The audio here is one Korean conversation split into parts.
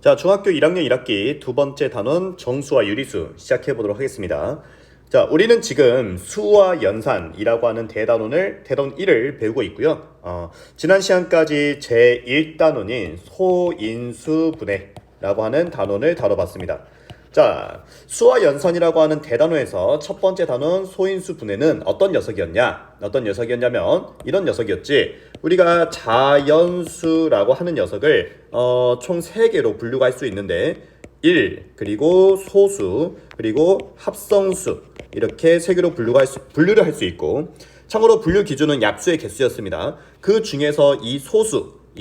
자, 중학교 1학년 1학기 두 번째 단원 정수와 유리수 시작해 보도록 하겠습니다. 자, 우리는 지금 수와 연산이라고 하는 대단원 1을 배우고 있고요. 지난 시간까지 제1단원인 소인수분해라고 하는 단원을 다뤄봤습니다. 자, 수와 연산이라고 하는 대단원에서 첫 번째 단원 소인수분해는 어떤 녀석이었냐? 어떤 녀석이었냐면 이런 녀석이었지. 우리가 자연수라고 하는 녀석을 총 3개로 분류가 할 수 있는데 1, 그리고 소수, 그리고 합성수 이렇게 3개로 분류를 할 수 있고, 참고로 분류 기준은 약수의 개수였습니다. 그 중에서 이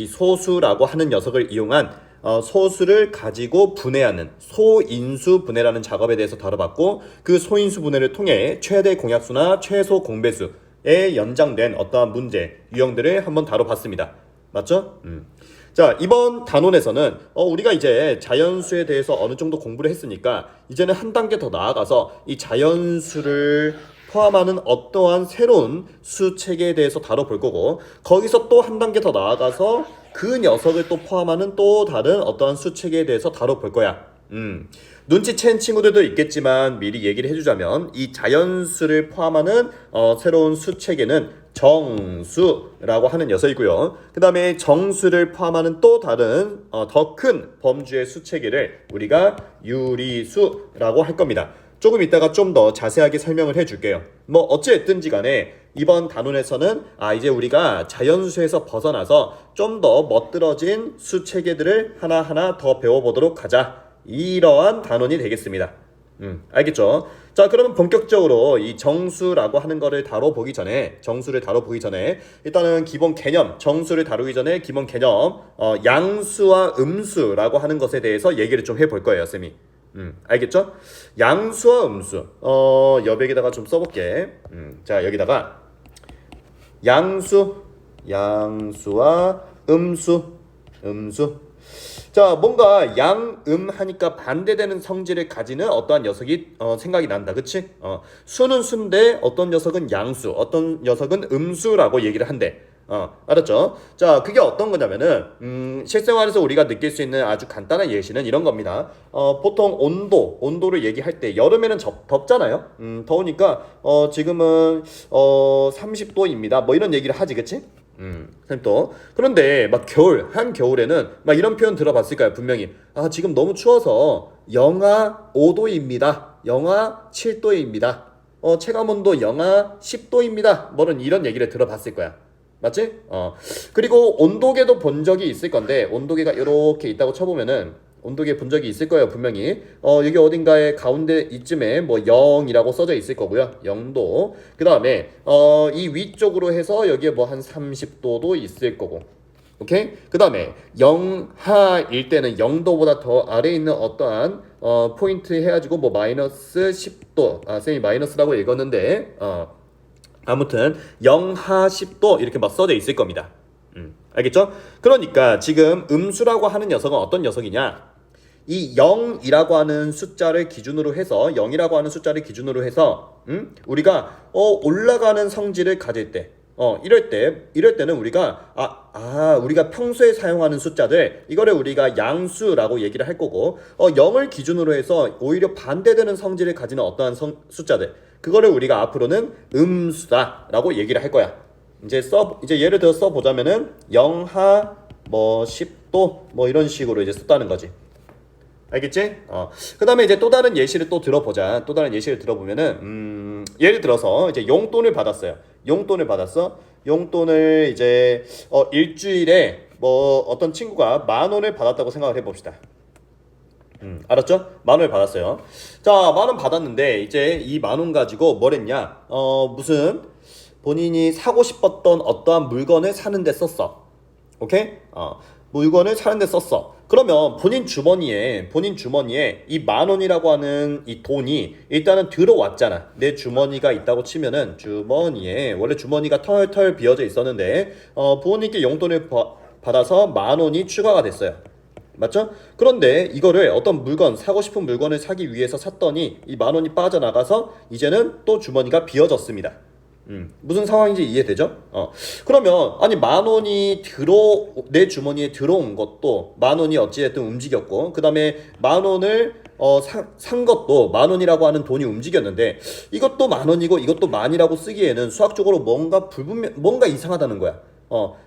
소수라고 하는 녀석을 이용한 소수를 가지고 분해하는 소인수 분해라는 작업에 대해서 다뤄봤고, 그 소인수 분해를 통해 최대 공약수나 최소 공배수에 연장된 어떠한 문제, 유형들을 한번 다뤄봤습니다. 맞죠? 자, 이번 단원에서는 우리가 이제 자연수에 대해서 어느 정도 공부를 했으니까 이제는 한 단계 더 나아가서 이 자연수를 포함하는 어떠한 새로운 수 체계에 대해서 다뤄볼 거고, 거기서 또 한 단계 더 나아가서 그 녀석을 또 포함하는 또 다른 어떠한 수 체계에 대해서 다뤄볼 거야. 눈치챈 친구들도 있겠지만 미리 얘기를 해주자면, 이 자연수를 포함하는 새로운 수 체계는 정수라고 하는 녀석이고요. 그 다음에 정수를 포함하는 또 다른 더 큰 범주의 수 체계를 우리가 유리수라고 할 겁니다. 조금 이따가 좀 더 자세하게 설명을 해줄게요. 뭐 어찌됐든지 간에 이번 단원에서는 이제 우리가 자연수에서 벗어나서 좀 더 멋들어진 수 체계들을 하나하나 더 배워보도록 하자, 이러한 단원이 되겠습니다. 알겠죠? 자, 그러면 본격적으로 이 정수라고 하는 거를 정수를 다뤄보기 전에 일단은 기본 개념, 정수를 다루기 전에 기본 개념, 양수와 음수라고 하는 것에 대해서 얘기를 좀 해볼 거예요, 쌤이. 알겠죠? 양수와 음수. 여백에다가 좀 써볼게. 자, 여기다가 양수와 음수. 자, 뭔가 양, 하니까 반대되는 성질을 가지는 어떠한 녀석이 생각이 난다. 그치? 수는 수인데 어떤 녀석은 양수, 어떤 녀석은 음수라고 얘기를 한대. 알았죠? 자, 그게 어떤 거냐면은 실생활에서 우리가 느낄 수 있는 아주 간단한 예시는 이런 겁니다. 보통 온도를 얘기할 때 여름에는 덥잖아요. 더우니까 지금은 30도입니다. 뭐 이런 얘기를 하지, 그치? 또 그런데 막 한겨울에는 막 이런 표현 들어봤을까요? 분명히 지금 너무 추워서 영하 5도입니다. 영하 7도입니다. 체감온도 영하 10도입니다. 뭐는 이런 얘기를 들어봤을 거야. 맞지? 그리고 온도계도 본 적이 있을 건데, 온도계가 이렇게 있다고 쳐보면은 온도계 본 적이 있을 거예요, 분명히. 여기 어딘가에 가운데 이쯤에 뭐 0이라고 써져 있을 거고요. 0도. 그 다음에 이 위쪽으로 해서 여기에 뭐 한 30도도 있을 거고. 오케이? 그 다음에 영하일 때는 0도보다 더 아래에 있는 어떠한 포인트 해가지고 뭐 마이너스 10도. 쌤이 마이너스라고 읽었는데 아무튼 영하 10도 이렇게 막 써져 있을 겁니다. 알겠죠? 그러니까 지금 음수라고 하는 녀석은 어떤 녀석이냐? 이 0이라고 하는 숫자를 기준으로 해서 우리가 올라가는 성질을 가질 때, 이럴 때는 우리가 우리가 평소에 사용하는 숫자들, 이거를 우리가 양수라고 얘기를 할 거고, 0을 기준으로 해서 오히려 반대되는 성질을 가지는 어떠한 숫자들, 그거를 우리가 앞으로는 음수다라고 얘기를 할 거야. 이제 예를 들어 써보자면은 영하 뭐 10도 뭐 이런 식으로 이제 썼다는 거지. 알겠지? 그 다음에 이제 또 다른 예시를 또 들어보자. 또 다른 예시를 들어보면은 예를 들어서 이제 용돈을 받았어요. 용돈을 이제 일주일에 뭐 어떤 친구가 10,000원을 받았다고 생각을 해봅시다. 알았죠? 10,000원을 받았어요. 자, 10,000원 받았는데 이제 이 10,000원 가지고 뭘 했냐? 무슨 본인이 사고 싶었던 어떠한 물건을 사는데 썼어. 오케이? 물건을 사는데 썼어. 그러면 본인 주머니에 이 10,000원이라고 하는 이 돈이 일단은 들어왔잖아. 내 주머니가 있다고 치면은 주머니에 원래 주머니가 털털 비어져 있었는데 부모님께 용돈을 받아서 10,000원이 추가가 됐어요. 맞죠? 그런데 이거를 어떤 사고 싶은 물건을 사기 위해서 샀더니 이 10,000원이 빠져나가서 이제는 또 주머니가 비어졌습니다. 무슨 상황인지 이해되죠? 그러면 아니 만 원이 내 주머니에 들어온 것도 만 원이 어찌됐든 움직였고 그 다음에 만 원을 산 것도 만 원이라고 하는 돈이 움직였는데 이것도 만 원이고 이것도 만이라고 쓰기에는 수학적으로 뭔가 이상하다는 거야.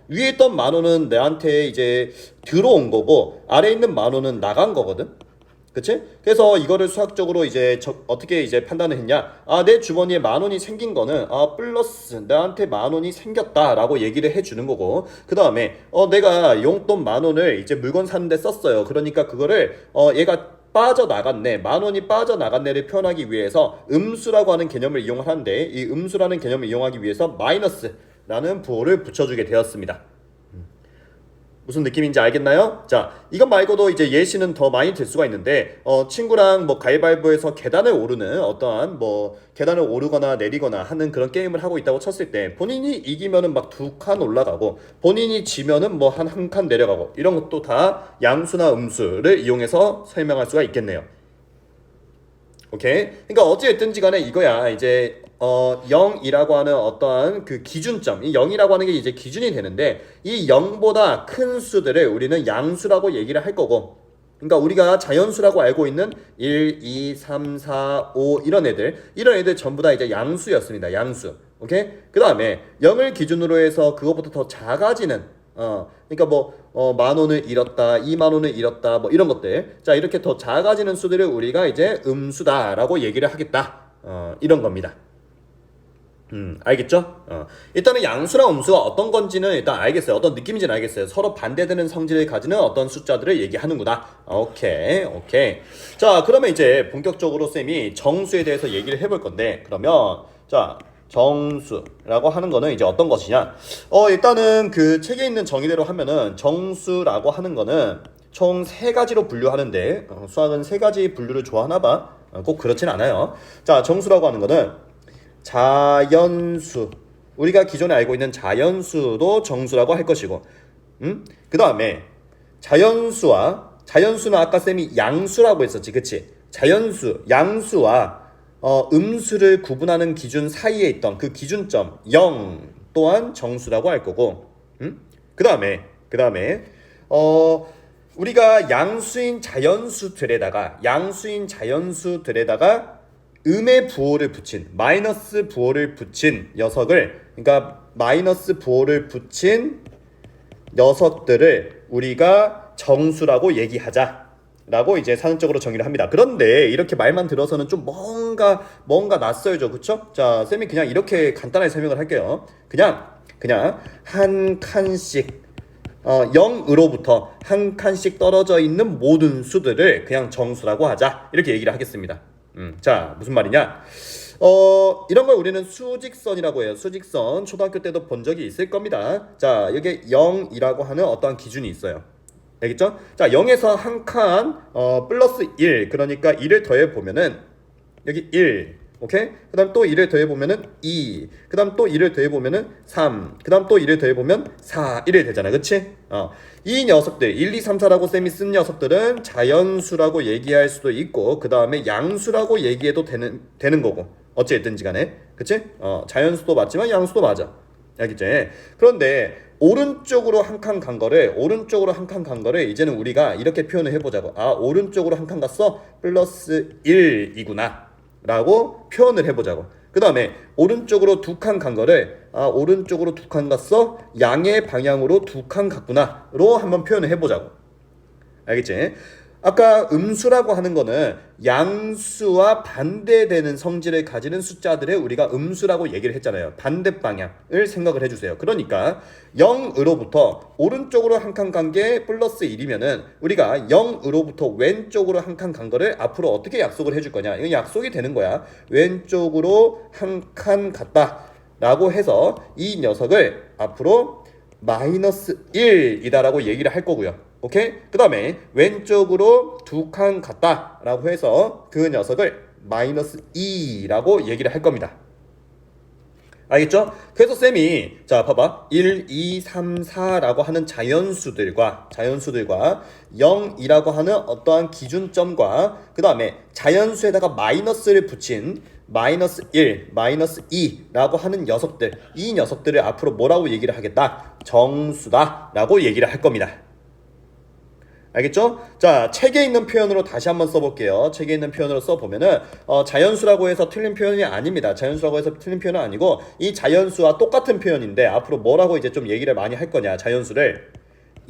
위에 있던 만 원은 내한테 이제 들어온 거고 아래 있는 만 원은 나간 거거든. 그치? 그래서 이거를 수학적으로 이제 어떻게 이제 판단을 했냐? 내 주머니에 만 원이 생긴 거는 플러스 나한테 만 원이 생겼다라고 얘기를 해주는 거고 그 다음에 내가 용돈 만 원을 이제 물건 사는데 썼어요. 그러니까 그거를 얘가 빠져나갔네, 만 원이 빠져나갔네를 표현하기 위해서 음수라고 하는 개념을 이용하는데 이 음수라는 개념을 이용하기 위해서 마이너스라는 부호를 붙여주게 되었습니다. 무슨 느낌인지 알겠나요? 자, 이것 말고도 이제 예시는 더 많이 들 수가 있는데 친구랑 뭐 가위바위보에서 계단을 오르는 어떠한 뭐 계단을 오르거나 내리거나 하는 그런 게임을 하고 있다고 쳤을 때 본인이 이기면은 막 2칸 올라가고 본인이 지면은 뭐 한 칸 내려가고 이런 것도 다 양수나 음수를 이용해서 설명할 수가 있겠네요. 오케이? 그러니까 어찌됐든지 간에 이거야. 이제 0이라고 하는 어떠한 그 기준점, 이 0이라고 하는 게 이제 기준이 되는데 이 0보다 큰 수들을 우리는 양수라고 얘기를 할 거고 그러니까 우리가 자연수라고 알고 있는 1, 2, 3, 4, 5 이런 애들 전부 다 이제 양수였습니다. 양수. 오케이? 그 다음에 0을 기준으로 해서 그것보다 더 작아지는 그러니까 만 원을 잃었다, 2만 원을 잃었다, 뭐 이런 것들. 자, 이렇게 더 작아지는 수들을 우리가 이제 음수다라고 얘기를 하겠다. 이런 겁니다. 알겠죠? 일단은 양수랑 음수가 어떤 건지는 일단 알겠어요. 어떤 느낌인지는 알겠어요. 서로 반대되는 성질을 가지는 어떤 숫자들을 얘기하는구나. 오케이. 자, 그러면 이제 본격적으로 쌤이 정수에 대해서 얘기를 해볼 건데, 그러면, 자, 정수라고 하는 거는 이제 어떤 것이냐? 일단은 그 책에 있는 정의대로 하면은 정수라고 하는 거는 총 3가지로 분류하는데, 수학은 3가지 분류를 좋아하나 봐. 꼭 그렇진 않아요. 자, 정수라고 하는 거는 자연수, 우리가 기존에 알고 있는 자연수도 정수라고 할 것이고 그 다음에 자연수는 아까 쌤이 양수라고 했었지, 그치? 양수와 음수를 구분하는 기준 사이에 있던 그 기준점 0 또한 정수라고 할 거고 그 다음에 우리가 양수인 자연수들에다가 음의 부호를 붙인, 마이너스 부호를 붙인 녀석을, 그러니까 마이너스 부호를 붙인 녀석들을 우리가 정수라고 얘기하자라고 이제 사전적으로 정의를 합니다. 그런데 이렇게 말만 들어서는 좀 뭔가 낯설죠, 그쵸? 자, 쌤이 그냥 이렇게 간단하게 설명을 할게요. 그냥 한 칸씩 0으로부터 한 칸씩 떨어져 있는 모든 수들을 그냥 정수라고 하자, 이렇게 얘기를 하겠습니다. 자, 무슨 말이냐? 이런 걸 우리는 수직선이라고 해요. 수직선. 초등학교 때도 본 적이 있을 겁니다. 자, 여기 0이라고 하는 어떠한 기준이 있어요. 알겠죠? 자, 0에서 한 칸 플러스 1, 그러니까 1을 더해 보면은 여기 1, 오케이? 그 다음 또 1을 더해 보면은 2, 그 다음 또 1을 더해 보면은 3, 그 다음 또 1을 더해 보면 4 이래 되잖아, 그치? 이 녀석들 1, 2, 3, 4라고 쌤이 쓴 녀석들은 자연수라고 얘기할 수도 있고 그 다음에 양수라고 얘기해도 되는 거고 어찌됐든지 간에, 그치? 자연수도 맞지만 양수도 맞아, 알겠지? 그런데 오른쪽으로 한 칸 간 거를 이제는 우리가 이렇게 표현을 해보자고. 오른쪽으로 한 칸 갔어? 플러스 1이구나 라고 표현을 해보자고. 그 다음에 오른쪽으로 2칸 간 거를 오른쪽으로 2칸 갔어? 양의 방향으로 2칸 갔구나 로 한번 표현을 해보자고. 알겠지? 아까 음수라고 하는 거는 양수와 반대되는 성질을 가지는 숫자들을 우리가 음수라고 얘기를 했잖아요. 반대 방향을 생각을 해주세요. 그러니까 0으로부터 오른쪽으로 한 칸 간 게 플러스 1이면은 우리가 0으로부터 왼쪽으로 한 칸 간 거를 앞으로 어떻게 약속을 해줄 거냐. 이건 약속이 되는 거야. 왼쪽으로 한 칸 갔다 라고 해서 이 녀석을 앞으로 마이너스 1이다라고 얘기를 할 거고요. 오케이? 그 다음에 왼쪽으로 2칸 갔다 라고 해서 그 녀석을 마이너스 2라고 얘기를 할 겁니다. 알겠죠? 그래서 쌤이 자 봐봐 1, 2, 3, 4라고 하는 자연수들과 0이라고 하는 어떠한 기준점과 그 다음에 자연수에다가 마이너스를 붙인 마이너스 1, 마이너스 2라고 하는 녀석들, 이 녀석들을 앞으로 뭐라고 얘기를 하겠다? 정수다 라고 얘기를 할 겁니다. 알겠죠? 자, 책에 있는 표현으로 다시 한번 써볼게요. 책에 있는 표현으로 써보면은 자연수라고 해서 틀린 표현이 아닙니다. 자연수라고 해서 틀린 표현은 아니고 이 자연수와 똑같은 표현인데 앞으로 뭐라고 이제 좀 얘기를 많이 할 거냐? 자연수를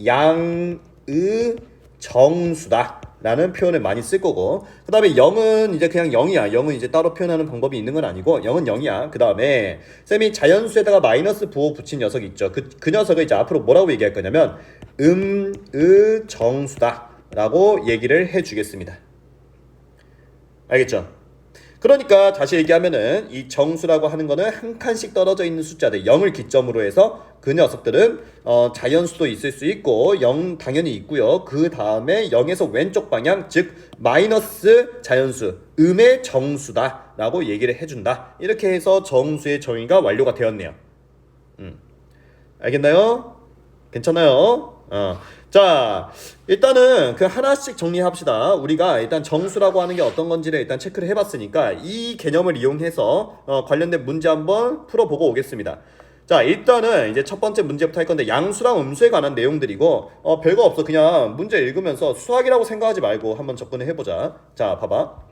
양의 정수다 라는 표현을 많이 쓸 거고, 그 다음에 0은 이제 그냥 0이야. 0은 이제 따로 표현하는 방법이 있는 건 아니고 0은 0이야. 그 다음에 쌤이 자연수에다가 마이너스 부호 붙인 녀석이 있죠. 그 녀석을 이제 앞으로 뭐라고 얘기할 거냐면 의 정수다 라고 얘기를 해주겠습니다. 알겠죠? 그러니까 다시 얘기하면은 이 정수라고 하는 거는 한 칸씩 떨어져 있는 숫자들 0을 기점으로 해서 그 녀석들은 자연수도 있을 수 있고 0 당연히 있고요. 그 다음에 0에서 왼쪽 방향 즉 마이너스 자연수 음의 정수다 라고 얘기를 해준다. 이렇게 해서 정수의 정의가 완료가 되었네요. 알겠나요? 괜찮아요? 자, 일단은 그 하나씩 정리합시다. 우리가 일단 정수라고 하는 게 어떤 건지를 일단 체크를 해봤으니까 이 개념을 이용해서 관련된 문제 한번 풀어보고 오겠습니다. 자, 일단은 이제 첫 번째 문제부터 할 건데 양수랑 음수에 관한 내용들이고 별거 없어. 그냥 문제 읽으면서 수학이라고 생각하지 말고 한번 접근을 해보자. 자, 봐봐.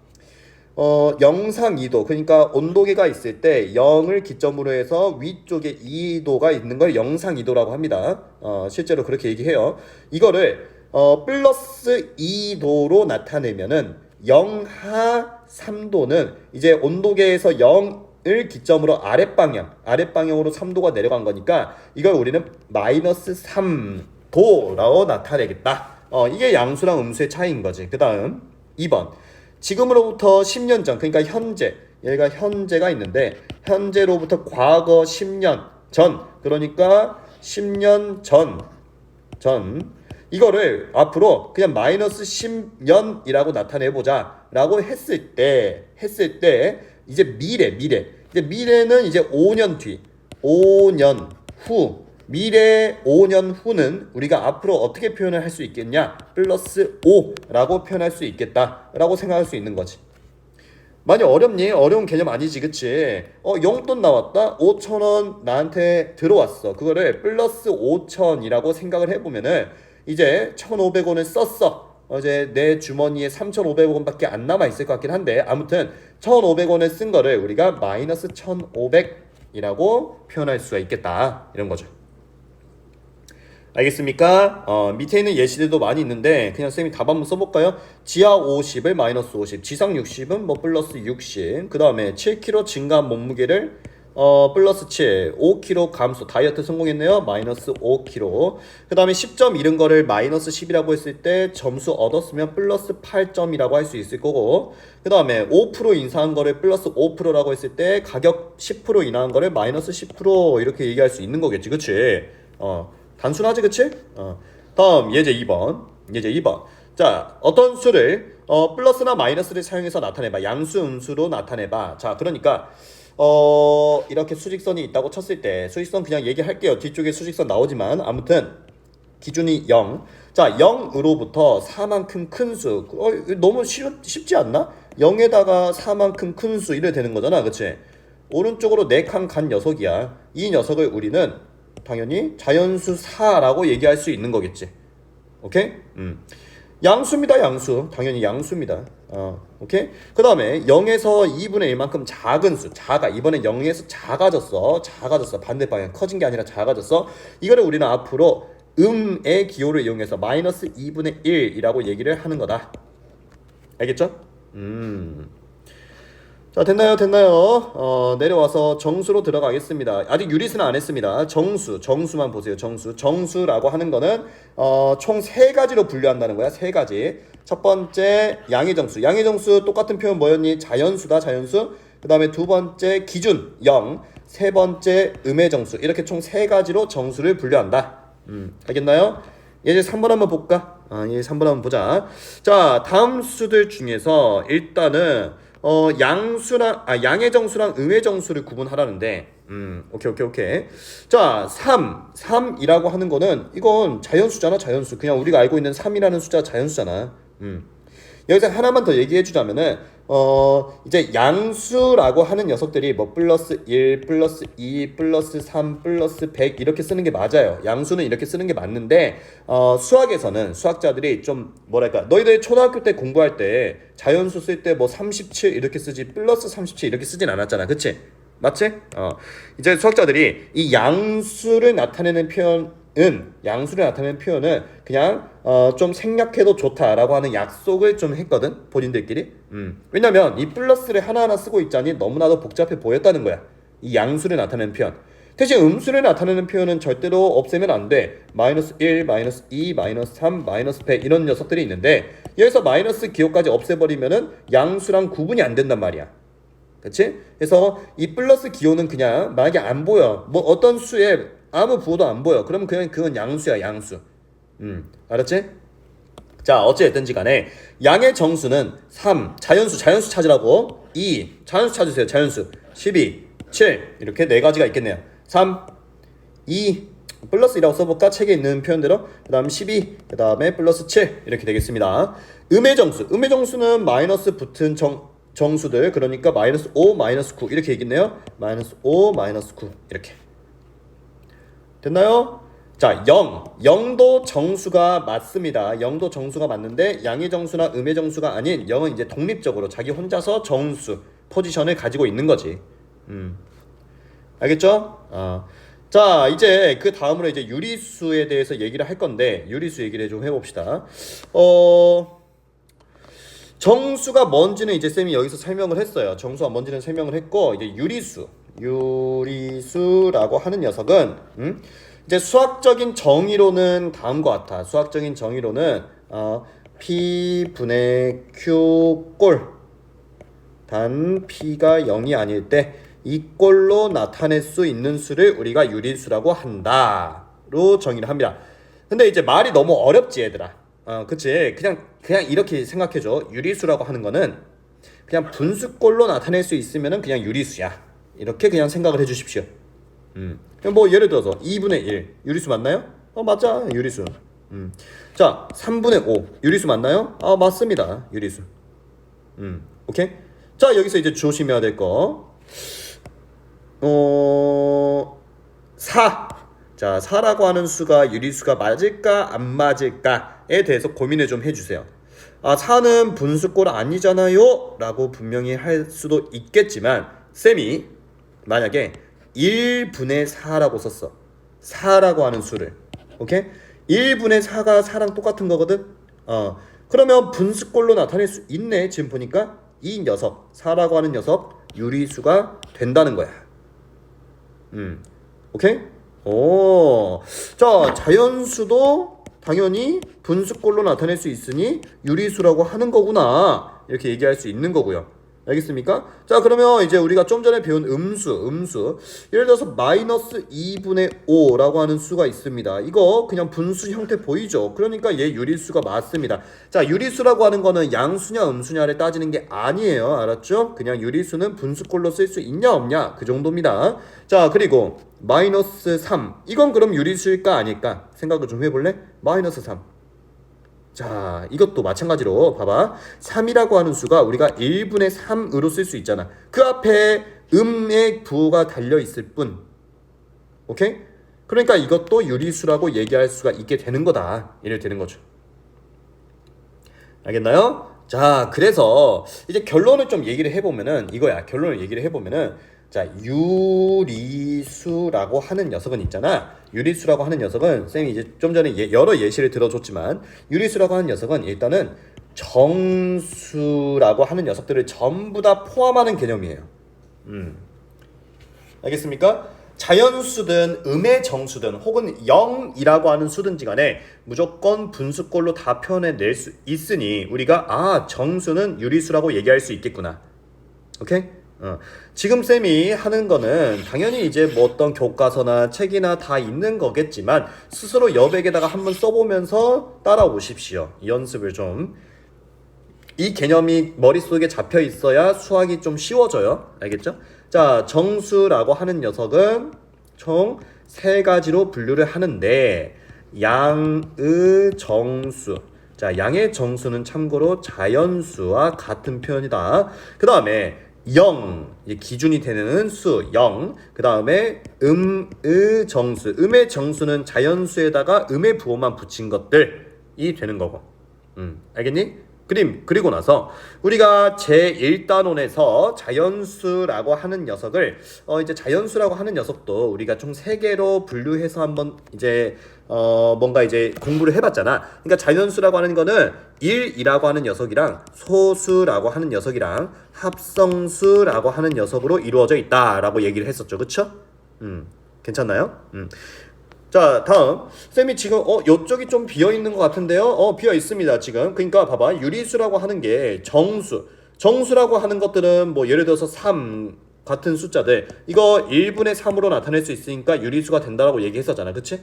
영상 2도, 그러니까 온도계가 있을 때 0을 기점으로 해서 위쪽에 2도가 있는 걸 영상 2도라고 합니다. 실제로 그렇게 얘기해요. 이거를 플러스 2도로 나타내면은 영하 3도는 이제 온도계에서 0을 기점으로 아랫방향으로 3도가 내려간 거니까 이걸 우리는 마이너스 3도라고 나타내겠다. 이게 양수랑 음수의 차이인 거지. 그 다음 2번. 지금으로부터 10년 전, 그러니까 현재, 얘가 현재가 있는데 현재로부터 과거 10년 전, 그러니까 10년 전 이거를 앞으로 그냥 마이너스 10년이라고 나타내보자 라고 했을 때 이제 미래는 이제 5년 뒤, 5년 후, 미래 5년 후는 우리가 앞으로 어떻게 표현을 할 수 있겠냐? 플러스 5라고 표현할 수 있겠다 라고 생각할 수 있는 거지. 많이 어렵니? 어려운 개념 아니지, 그치? 용돈 나왔다? 5,000원 나한테 들어왔어. 그거를 플러스 5,000이라고 생각을 해보면은 이제 1,500원을 썼어. 이제 내 주머니에 3,500원밖에 안 남아있을 것 같긴 한데 아무튼 1,500원을 쓴 거를 우리가 마이너스 1,500이라고 표현할 수가 있겠다 이런 거죠. 알겠습니까? 밑에 있는 예시들도 많이 있는데 그냥 쌤이 답 한번 써볼까요? 지하 50을 마이너스 50, 지상 60은 뭐 플러스 60, 그 다음에 7kg 증가한 몸무게를 플러스 7, 5kg 감소, 다이어트 성공했네요. 마이너스 5kg. 그 다음에 10점 잃은 거를 마이너스 10이라고 했을 때 점수 얻었으면 플러스 8점이라고 할 수 있을 거고, 그 다음에 5% 인상한 거를 플러스 5%라고 했을 때 가격 10% 인하한 거를 마이너스 10% 이렇게 얘기할 수 있는 거겠지, 그치? 단순하지, 그치? 다음 예제 2번. 자, 어떤 수를 플러스나 마이너스를 사용해서 나타내봐. 양수, 음수로 나타내봐. 자, 그러니까 이렇게 수직선이 있다고 쳤을 때 수직선 그냥 얘기할게요. 뒤쪽에 수직선 나오지만 아무튼 기준이 0. 자, 0으로부터 4만큼 큰 수. 너무 쉽지 않나? 0에다가 4만큼 큰 수 이래 되는 거잖아, 그치? 오른쪽으로 4칸 간 녀석이야. 이 녀석을 우리는 당연히 자연수 4라고 얘기할 수 있는 거겠지. 오케이? 양수입니다, 양수. 당연히 양수입니다. 오케이? 그 다음에 0에서 2분의 1만큼 작은 수. 이번엔 0에서 작아졌어. 반대 방향. 커진 게 아니라 작아졌어. 이거를 우리는 앞으로 음의 기호를 이용해서 마이너스 2분의 1이라고 얘기를 하는 거다. 알겠죠? 자, 됐나요? 내려와서 정수로 들어가겠습니다. 아직 유리수는 안 했습니다. 정수만 보세요. 정수라고 하는 거는 총 3가지로 분류한다는 거야. 3가지. 첫 번째 양의 정수 똑같은 표현 뭐였니? 자연수다, 자연수. 그 다음에 두 번째 기준 0, 세 번째 음의 정수. 이렇게 총 3가지로 정수를 분류한다. 알겠나요? 예제 3번 한번 볼까? 예제 3번 한번 보자. 자, 다음 수들 중에서 일단은 양의 정수랑 음의 정수를 구분하라는데 오케이. 자, 3이라고 하는 거는 이건 자연수잖아, 자연수. 그냥 우리가 알고 있는 3이라는 숫자 자연수잖아. 여기서 하나만 더 얘기해 주자면은 이제 양수라고 하는 녀석들이 뭐 플러스 1, 플러스 2, 플러스 3, 플러스 100 이렇게 쓰는 게 맞아요. 양수는 이렇게 쓰는 게 맞는데 수학에서는 수학자들이 좀 뭐랄까 너희들 초등학교 때 공부할 때 자연수 쓸 때 뭐 37 이렇게 쓰지 플러스 37 이렇게 쓰진 않았잖아. 그치? 맞지? 이제 수학자들이 이 양수를 나타내는 표현은 그냥 좀 생략해도 좋다라고 하는 약속을 좀 했거든 본인들끼리. 왜냐면 이 플러스를 하나하나 쓰고 있자니 너무나도 복잡해 보였다는 거야. 이 양수를 나타내는 표현. 대신 음수를 나타내는 표현은 절대로 없애면 안 돼. 마이너스 1, 마이너스 2, 마이너스 3, 마이너스 100 이런 녀석들이 있는데 여기서 마이너스 기호까지 없애버리면은 양수랑 구분이 안 된단 말이야. 그치? 그래서 이 플러스 기호는 그냥 만약에 안 보여. 뭐 어떤 수에 아무 부호도 안 보여. 그러면 그냥 그건 양수야, 양수. 알았지? 자, 어찌됐든지 간에 양의 정수는 3, 자연수 찾으라고. 2, 자연수 찾으세요, 자연수. 12, 7 이렇게 네 가지가 있겠네요. 3, 2, 플러스 2라고 써볼까? 책에 있는 표현대로. 그 다음 12, 그 다음에 플러스 7 이렇게 되겠습니다. 음의 정수는 마이너스 붙은 정수들, 그러니까 마이너스 5, 마이너스 9 이렇게 있겠네요. 마이너스 5, 마이너스 9 이렇게 됐나요? 자, 0도 정수가 맞습니다. 0도 정수가 맞는데 양의 정수나 음의 정수가 아닌 0은 이제 독립적으로 자기 혼자서 정수 포지션을 가지고 있는 거지. 알겠죠? 자, 이제 그 다음으로 이제 유리수에 대해서 얘기를 할 건데 유리수 얘기를 좀 해봅시다. 정수가 뭔지는 이제 쌤이 여기서 설명을 했어요. 정수가 뭔지는 설명을 했고 이제 유리수라고 하는 녀석은 이제 수학적인 정의로는 다음과 같아. 수학적인 정의로는 P 분의 Q 꼴 단 P가 0이 아닐 때 이 꼴로 나타낼 수 있는 수를 우리가 유리수라고 한다로 정의를 합니다. 근데 이제 말이 너무 어렵지 얘들아. 그치. 그냥 이렇게 생각해줘. 유리수라고 하는 거는 그냥 분수꼴로 나타낼 수 있으면은 그냥 유리수야. 이렇게 그냥 생각을 해주십시오. 뭐 예를 들어서 2분의 1 유리수 맞나요? 맞아, 유리수. 자, 3분의 5 유리수 맞나요? 맞습니다, 유리수. 오케이. 자, 여기서 이제 조심해야 될 거 4. 자, 4라고 하는 수가 유리수가 맞을까 안 맞을까에 대해서 고민을 좀 해주세요. 4는 분수꼴 아니잖아요 라고 분명히 할 수도 있겠지만 쌤이 만약에 1분의 4라고 썼어. 4라고 하는 수를. 오케이? 1분의 4가 4랑 똑같은 거거든. 그러면 분수꼴로 나타낼 수 있네. 지금 보니까 이 녀석 4라고 하는 녀석 유리수가 된다는 거야. 오케이? 자, 자연수도 당연히 분수꼴로 나타낼 수 있으니 유리수라고 하는 거구나. 이렇게 얘기할 수 있는 거고요. 알겠습니까? 자, 그러면 이제 우리가 좀 전에 배운 음수. 예를 들어서 마이너스 2분의 5라고 하는 수가 있습니다. 이거 그냥 분수 형태 보이죠? 그러니까 얘 유리수가 맞습니다. 자, 유리수라고 하는 거는 양수냐 음수냐를 따지는 게 아니에요. 알았죠? 그냥 유리수는 분수꼴로 쓸 수 있냐 없냐 그 정도입니다. 자, 그리고 마이너스 3 이건 그럼 유리수일까 아닐까? 생각을 좀 해볼래? 마이너스 3. 자, 이것도 마찬가지로 봐봐. 3이라고 하는 수가 우리가 1분의 3으로 쓸 수 있잖아. 그 앞에 음의 부호가 달려있을 뿐. 오케이? 그러니까 이것도 유리수라고 얘기할 수가 있게 되는 거다. 이래 되는 거죠. 알겠나요? 자, 그래서 이제 결론을 좀 얘기를 해보면은 이거야. 결론을 얘기를 해보면은 자, 유리수라고 하는 녀석은 있잖아. 유리수라고 하는 녀석은 쌤이 이제 좀 전에 여러 예시를 들어줬지만 유리수라고 하는 녀석은 일단은 정수라고 하는 녀석들을 전부 다 포함하는 개념이에요. 알겠습니까? 자연수든 음의 정수든 혹은 0이라고 하는 수든지 간에 무조건 분수꼴로 다 표현해낼 수 있으니 우리가 정수는 유리수라고 얘기할 수 있겠구나. 오케이? 지금 쌤이 하는 거는 당연히 이제 뭐 어떤 교과서나 책이나 다 있는 거겠지만 스스로 여백에다가 한번 써보면서 따라오십시오. 이 연습을 좀. 이 개념이 머릿속에 잡혀 있어야 수학이 좀 쉬워져요. 알겠죠? 자, 정수라고 하는 녀석은 총 3가지로 분류를 하는데 양의 정수. 자, 양의 정수는 참고로 자연수와 같은 표현이다. 그 다음에 0, 기준이 되는 수 0. 그 다음에 의 정수. 음의 정수는 자연수에다가 음의 부호만 붙인 것들이 되는 거고. 알겠니? 그리고 나서 우리가 제1단원에서 자연수라고 하는 녀석을 이제 자연수라고 하는 녀석도 우리가 총 3개로 분류해서 한번 이제 뭔가 이제 공부를 해봤잖아. 그러니까 자연수라고 하는 거는 1이라고 하는 녀석이랑 소수라고 하는 녀석이랑 합성수라고 하는 녀석으로 이루어져 있다라고 얘기를 했었죠. 그쵸? 괜찮나요? 자, 다음. 쌤이 지금 요쪽이 좀 비어 있는 것 같은데요. 비어 있습니다, 지금. 그러니까 봐봐. 유리수라고 하는 게 정수라고 하는 것들은 뭐 예를 들어서 3 같은 숫자들, 이거 1분의 3으로 나타낼 수 있으니까 유리수가 된다라고 얘기했었잖아. 그치?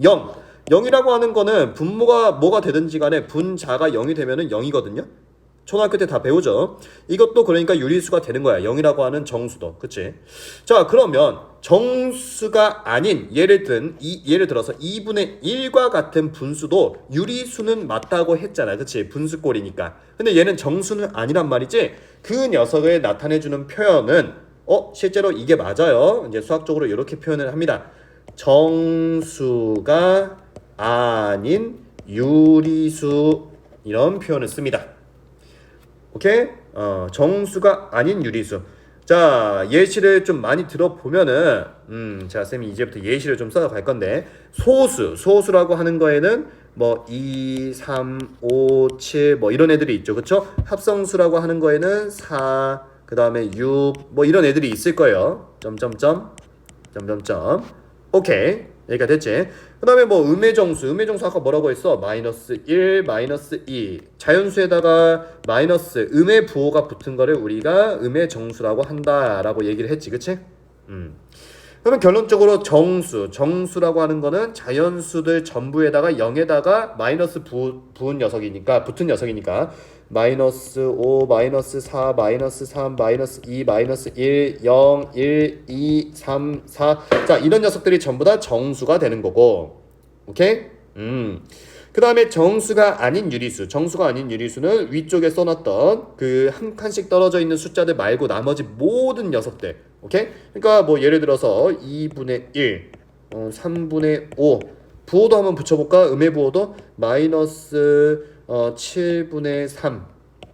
0. 0이라고 하는 거는 분모가 뭐가 되든지 간에 분자가 0이 되면은 0이거든요. 초등학교 때 다 배우죠. 이것도 그러니까 유리수가 되는 거야. 0이라고 하는 정수도. 그치? 자, 그러면 정수가 아닌 예를 들어서 2분의 1과 같은 분수도 유리수는 맞다고 했잖아. 그치? 분수꼴이니까. 근데 얘는 정수는 아니란 말이지. 그 녀석을 나타내주는 표현은 실제로 이게 맞아요. 이제 수학적으로 이렇게 표현을 합니다. 정수가 아닌 유리수, 이런 표현을 씁니다. 오케이? 정수가 아닌 유리수. 자, 예시를 좀 많이 들어보면은 자, 쌤이 이제부터 예시를 좀 써갈 건데, 소수라고 하는 거에는 뭐 2, 3, 5, 7 뭐 이런 애들이 있죠. 그쵸? 합성수라고 하는 거에는 4, 그 다음에 6 뭐 이런 애들이 있을 거예요. 점점점 오케이, 여기가 됐지. 그 다음에 뭐 음의 정수 아까 뭐라고 했어? 마이너스 1, 마이너스 2. 자연수에다가 마이너스 음의 부호가 붙은 거를 우리가 음의 정수라고 한다라고 얘기를 했지. 그치? 그러면 결론적으로 정수라고 하는 거는 자연수들 전부에다가 0에다가 마이너스 붙은 녀석이니까 마이너스 5, 마이너스 4, 마이너스 3, 마이너스 2, 마이너스 1, 0, 1, 2, 3, 4. 자, 이런 녀석들이 전부 다 정수가 되는 거고. 오케이? 그 다음에 정수가 아닌 유리수는 위쪽에 써놨던 그 한 칸씩 떨어져 있는 숫자들 말고 나머지 모든 녀석들. 오케이? 그러니까 뭐 예를 들어서 2분의 1, 3분의 5. 부호도 한번 붙여볼까? 음의 부호도 마이너스 7분의 3.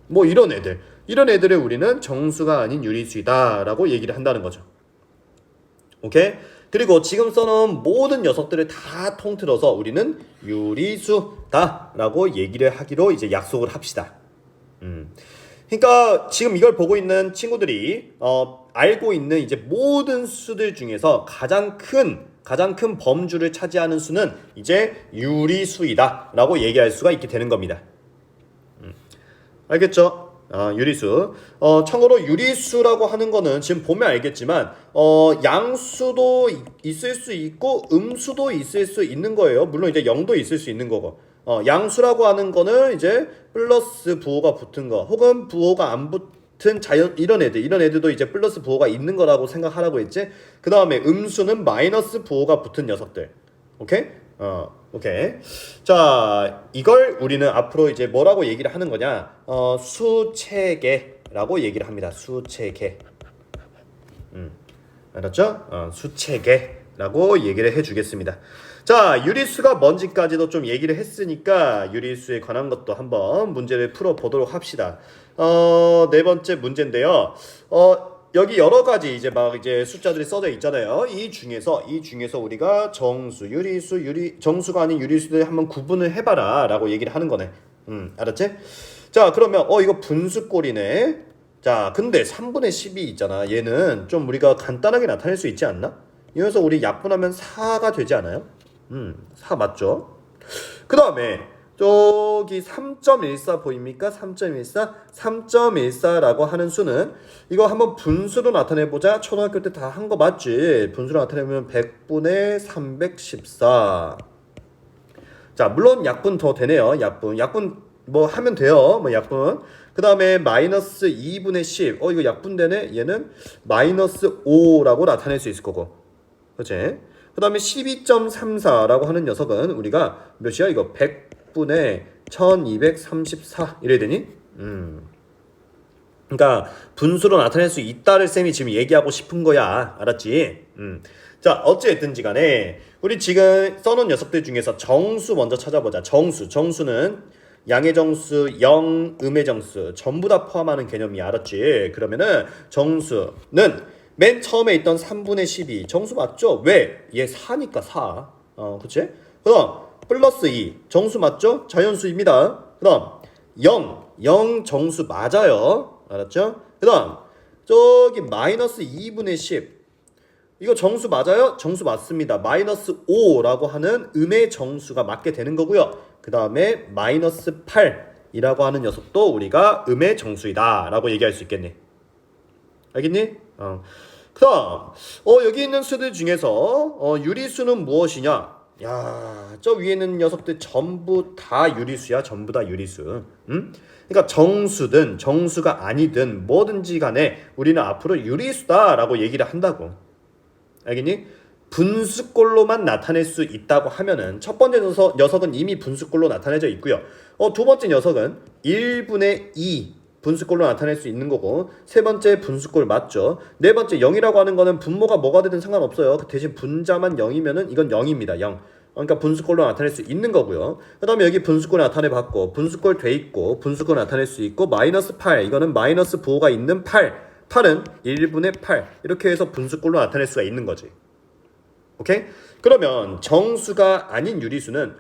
뭐 이런 애들을 우리는 정수가 아닌 유리수이다라고 얘기를 한다는 거죠. 오케이? 그리고 지금 써놓은 모든 녀석들을 다 통틀어서 우리는 유리수다라고 얘기를 하기로 이제 약속을 합시다. 그러니까 지금 이걸 보고 있는 친구들이 알고 있는 이제 모든 수들 중에서 가장 큰 범주를 차지하는 수는 이제 유리수이다라고 얘기할 수가 있게 되는 겁니다. 알겠죠? 유리수. 참고로 유리수라고 하는 거는 지금 보면 알겠지만 양수도 있을 수 있고 음수도 있을 수 있는 거예요. 물론 이제 0도 있을 수 있는 거고. 양수라고 하는 거는 이제 플러스 부호가 붙은 거, 혹은 부호가 안 붙은 이런 애들도 이제 플러스 부호가 있는 거라고 생각하라고 했지. 그 다음에 음수는 마이너스 부호가 붙은 녀석들. 오케이? 오케이. 자, 이걸 우리는 앞으로 이제 뭐라고 얘기를 하는 거냐? 수체계라고 얘기를 합니다. 수체계. 알았죠? 수체계라고 얘기를 해주겠습니다. 자, 유리수가 뭔지까지도 좀 얘기를 했으니까 유리수에 관한 것도 한번 문제를 풀어보도록 합시다. 네 번째 문제인데요. 여기 여러 가지 이제 숫자들이 써져 있잖아요. 이 중에서 우리가 정수, 정수가 아닌 유리수들 한번 구분을 해봐라라고 얘기를 하는 거네. 알았지? 자, 그러면 이거 분수꼴이네. 자, 근데 3분의 10이 있잖아. 얘는 좀 우리가 간단하게 나타낼 수 있지 않나? 이어서 우리 약분하면 4가 되지 않아요? 4 맞죠? 그 다음에 저기 3.14 보입니까? 3.14라고 하는 수는 이거 한번 분수로 나타내보자. 초등학교 때 다 한 거 맞지? 분수로 나타내면 100분의 314. 자, 물론 약분 더 되네요. 약분 뭐 하면 돼요. 뭐 약분. 그 다음에 마이너스 2분의 10. 이거 약분되네. 얘는 마이너스 5라고 나타낼 수 있을 거고. 그치? 그 다음에 12.34라고 하는 녀석은 우리가 몇이야? 이거 100분의 1234 이래야 되니? 그러니까 분수로 나타낼 수 있다를 쌤이 지금 얘기하고 싶은 거야. 알았지? 자, 어찌됐든지 간에 우리 지금 써놓은 녀석들 중에서 정수 먼저 찾아보자. 정수는 양의 정수, 영, 음의 정수 전부 다 포함하는 개념이야. 알았지? 그러면은 정수는 맨 처음에 있던 3분의 12 정수 맞죠? 왜? 얘 4니까 4. 그치? 그 다음 플러스 2 정수 맞죠? 자연수입니다. 그 다음 0 정수 맞아요. 알았죠? 그 다음 저기 마이너스 2분의 10 이거 정수 맞아요? 정수 맞습니다. 마이너스 5라고 하는 음의 정수가 맞게 되는 거고요. 그 다음에 마이너스 8이라고 하는 녀석도 우리가 음의 정수이다 라고 얘기할 수 있겠네. 알겠니? 그 다음 여기 있는 수들 중에서 유리수는 무엇이냐? 야, 저 위에 있는 녀석들 전부 다 유리수야. 전부 다 유리수. 그러니까 정수든 정수가 아니든 뭐든지 간에 우리는 앞으로 유리수다 라고 얘기를 한다고. 알겠니? 분수꼴로만 나타낼 수 있다고 하면은 첫 번째 녀석은 이미 분수꼴로 나타내져 있고요. 두 번째 녀석은 1분의 2 분수꼴로 나타낼 수 있는 거고, 세 번째 분수꼴 맞죠? 네 번째 0이라고 하는 거는 분모가 뭐가 되든 상관없어요. 그 대신 분자만 0이면은 이건 0입니다. 0. 그러니까 분수꼴로 나타낼 수 있는 거고요. 그 다음에 여기 분수꼴 나타내봤고, 분수꼴 돼 있고, 분수꼴 나타낼 수 있고, 마이너스 8 이거는 마이너스 부호가 있는 8은 1분의 8 이렇게 해서 분수꼴로 나타낼 수가 있는 거지. 오케이? 그러면 정수가 아닌 유리수는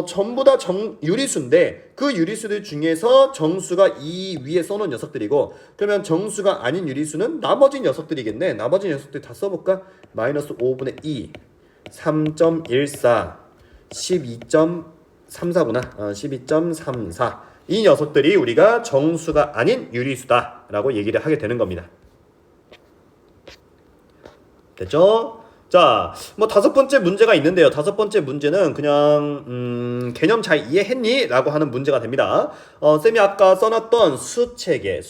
전부 다 유리수인데 그 유리수들 중에서 정수가 이 위에 써놓은 녀석들이고, 그러면 정수가 아닌 유리수는 나머지 녀석들이겠네. 나머지 녀석들 다 써볼까? 마이너스 5분의 2 3.14 12.34구나. 12.34 이 녀석들이 우리가 정수가 아닌 유리수다 라고 얘기를 하게 되는 겁니다. 됐죠? 자, 뭐 다섯 번째 문제가 있는데요. 다섯 번째 문제는 그냥 개념 잘 이해했니? 라고 하는 문제가 됩니다. 쌤이 아까 써놨던 수체계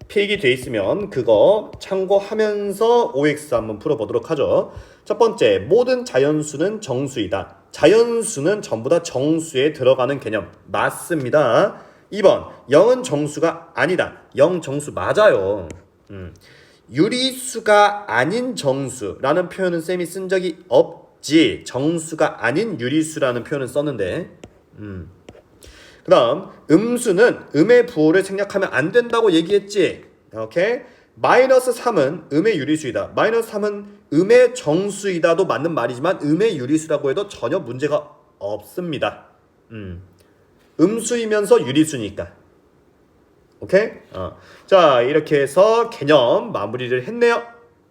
필기돼 있으면 그거 참고하면서 OX 한번 풀어보도록 하죠. 첫 번째, 모든 자연수는 정수이다. 자연수는 전부 다 정수에 들어가는 개념 맞습니다. 2번, 0은 정수가 아니다. 0 정수 맞아요. 유리수가 아닌 정수라는 표현은 쌤이 쓴 적이 없지. 정수가 아닌 유리수라는 표현을 썼는데 그 다음 음수는 음의 부호를 생략하면 안 된다고 얘기했지. 오케이? 마이너스 3은 음의 유리수이다. 마이너스 3은 음의 정수이다도 맞는 말이지만 음의 유리수라고 해도 전혀 문제가 없습니다. 음수이면서 유리수니까. 오케이? 자, 이렇게 해서 개념 마무리를 했네요.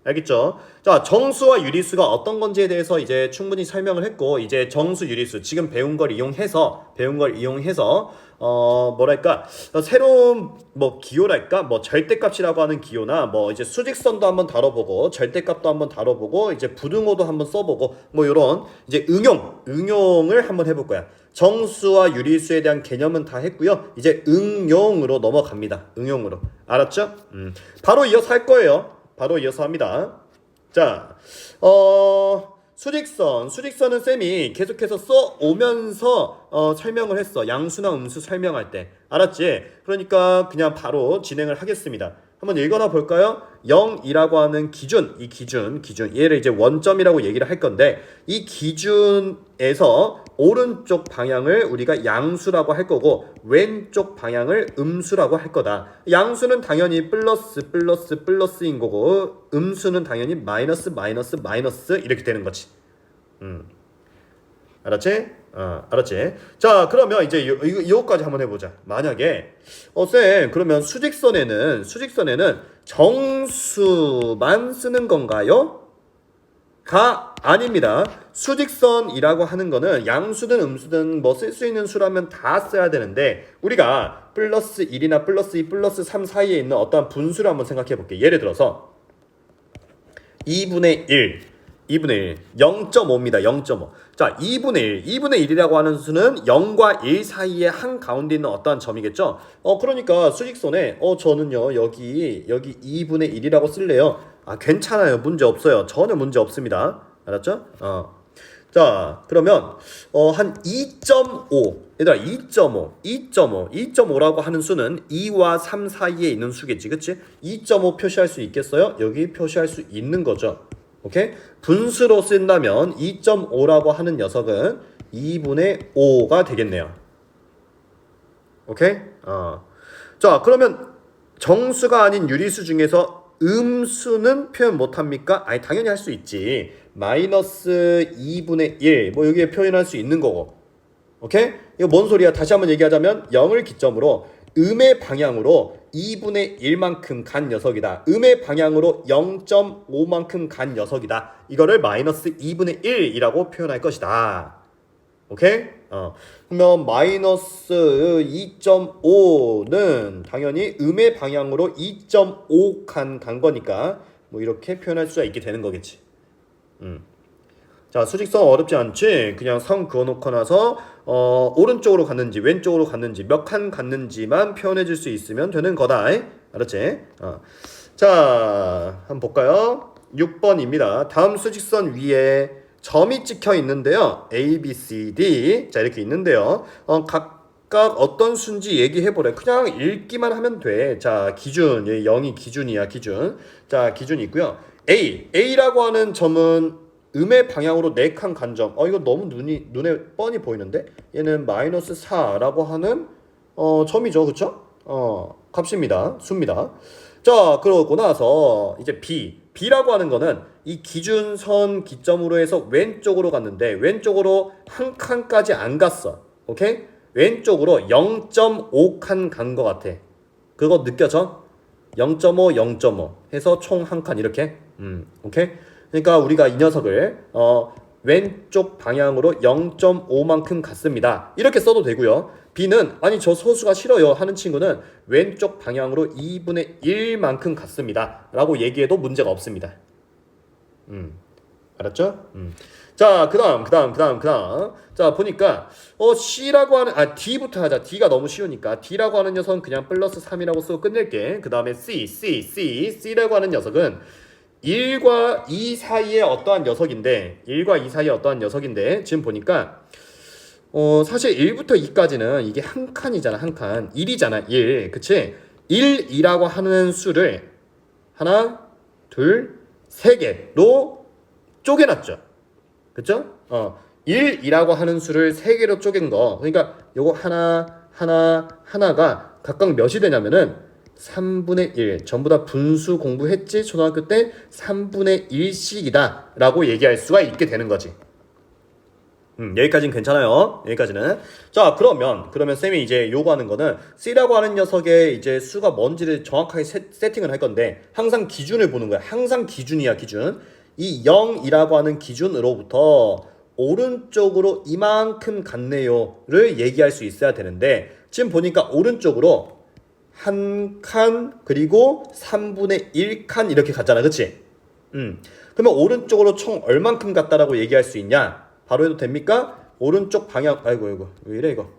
알겠죠? 자, 정수와 유리수가 어떤 건지에 대해서 이제 충분히 설명을 했고, 이제 정수, 유리수 지금 배운 걸 이용해서 뭐랄까 새로운 뭐 기호랄까 뭐 절대값이라고 하는 기호나 뭐 이제 수직선도 한번 다뤄보고 절대값도 한번 다뤄보고 이제 부등호도 한번 써보고 뭐 이런 이제 응용을 한번 해볼 거야. 정수와 유리수에 대한 개념은 다 했고요. 이제 응용으로 넘어갑니다. 응용으로. 알았죠? 바로 이어서 할 거예요. 바로 이어서 합니다. 자, 수직선은 쌤이 계속해서 써오면서 설명을 했어. 양수나 음수 설명할 때. 알았지? 그러니까 그냥 바로 진행을 하겠습니다. 한번 읽어나 볼까요? 0이라고 하는 기준, 이 기준 얘를 이제 원점이라고 얘기를 할 건데, 이 기준에서 오른쪽 방향을 우리가 양수라고 할 거고 왼쪽 방향을 음수라고 할 거다. 양수는 당연히 플러스인 거고 음수는 당연히 마이너스 이렇게 되는 거지. 알았지? 알았지? 자, 그러면 이제 이거까지 한번 해보자. 만약에 쌤, 그러면 수직선에는 정수만 쓰는 건가요? 가 아닙니다. 수직선이라고 하는 거는 양수든 음수든 뭐 쓸 수 있는 수라면 다 써야 되는데, 우리가 플러스 1이나 플러스 2, 플러스 3 사이에 있는 어떠한 분수를 한번 생각해 볼게. 예를 들어서 2분의 1 0.5입니다. 0.5. 자, 2분의 1이라고 하는 수는 0과 1 사이에 한 가운데 있는 어떠한 점이겠죠? 그러니까 수직선에 저는요 여기 2분의 1이라고 쓸래요. 괜찮아요. 문제 없어요. 전혀 문제 없습니다. 알았죠? 자, 그러면 한 2.5. 얘들아 2.5라고 하는 수는 2와 3 사이에 있는 수겠지. 그치? 2.5 표시할 수 있겠어요? 여기 표시할 수 있는 거죠. 오케이? 분수로 쓴다면 2.5라고 하는 녀석은 2분의 5가 되겠네요. 오케이? 자, 그러면 정수가 아닌 유리수 중에서 음수는 표현 못합니까? 아니, 당연히 할 수 있지. 마이너스 2분의 1, 뭐 여기에 표현할 수 있는 거고. 오케이? 이거 뭔 소리야? 다시 한번 얘기하자면 0을 기점으로 음의 방향으로 2분의 1만큼 간 녀석이다. 음의 방향으로 0.5만큼 간 녀석이다. 이거를 마이너스 2분의 1이라고 표현할 것이다. 오케이? 그러면 마이너스 2.5는 당연히 음의 방향으로 2.5칸 간 거니까 뭐 이렇게 표현할 수가 있게 되는 거겠지. 자, 수직선 어렵지 않지? 그냥 선 그어놓고 나서 오른쪽으로 갔는지 왼쪽으로 갔는지 몇 칸 갔는지만 표현해 줄 수 있으면 되는 거다. 알았지? 자, 한번 볼까요? 6번입니다. 다음 수직선 위에 점이 찍혀 있는데요. A, B, C, D. 자, 이렇게 있는데요. 각각 어떤 수인지 얘기해 보래. 그냥 읽기만 하면 돼. 자, 기준. 0이 기준이야, 기준. 자, 기준이 있고요. A라고 하는 점은 음의 방향으로 4칸 간 점. 이거 너무 눈에 뻔히 보이는데? 얘는 마이너스 4라고 하는 점이죠. 그쵸? 값입니다. 수입니다. 자, 그러고 나서 이제 B라고 하는 거는 이 기준선 기점으로 해서 왼쪽으로 갔는데 왼쪽으로 한 칸까지 안 갔어. 오케이? 왼쪽으로 0.5칸 간 거 같아. 그거 느껴져? 0.5, 0.5 해서 총 한 칸 이렇게. 오케이? 그러니까 우리가 이 녀석을 왼쪽 방향으로 0.5만큼 갔습니다. 이렇게 써도 되고요. B는 아니 저 소수가 싫어요 하는 친구는 왼쪽 방향으로 2분의 1만큼 갔습니다. 라고 얘기해도 문제가 없습니다. 알았죠? 자, 그다음. 자, 보니까 C라고 하는 D부터 하자. D가 너무 쉬우니까 D라고 하는 녀석은 그냥 플러스 3이라고 쓰고 끝낼게. 그다음에 C라고 하는 녀석은 1과 2 사이에 어떠한 녀석인데 지금 보니까 사실 1부터 2까지는 이게 한 칸이잖아. 한 칸. 1이잖아. 1. 그치? 1이라고 하는 수를 하나, 둘, 세 개로 쪼개놨죠. 그쵸? 1이라고 하는 수를 세 개로 쪼갠 거. 그러니까 요거 하나가 각각 몇이 되냐면은 3분의 1. 전부 다 분수 공부했지? 초등학교 때 3분의 1씩이다 라고 얘기할 수가 있게 되는 거지. 여기까지는 괜찮아요. 여기까지는. 자, 그러면 쌤이 이제 요구하는 거는 C라고 하는 녀석의 이제 수가 뭔지를 정확하게 세팅을 할 건데 항상 기준을 보는 거야. 항상 기준이야, 기준. 이 0이라고 하는 기준으로부터 오른쪽으로 이만큼 갔네요를 얘기할 수 있어야 되는데 지금 보니까 오른쪽으로 한 칸 그리고 3분의 1칸 이렇게 갔잖아. 그치? 그러면 오른쪽으로 총 얼만큼 갔다라고 얘기할 수 있냐? 바로 해도 됩니까? 오른쪽 방향 아이고 왜 이래 이거?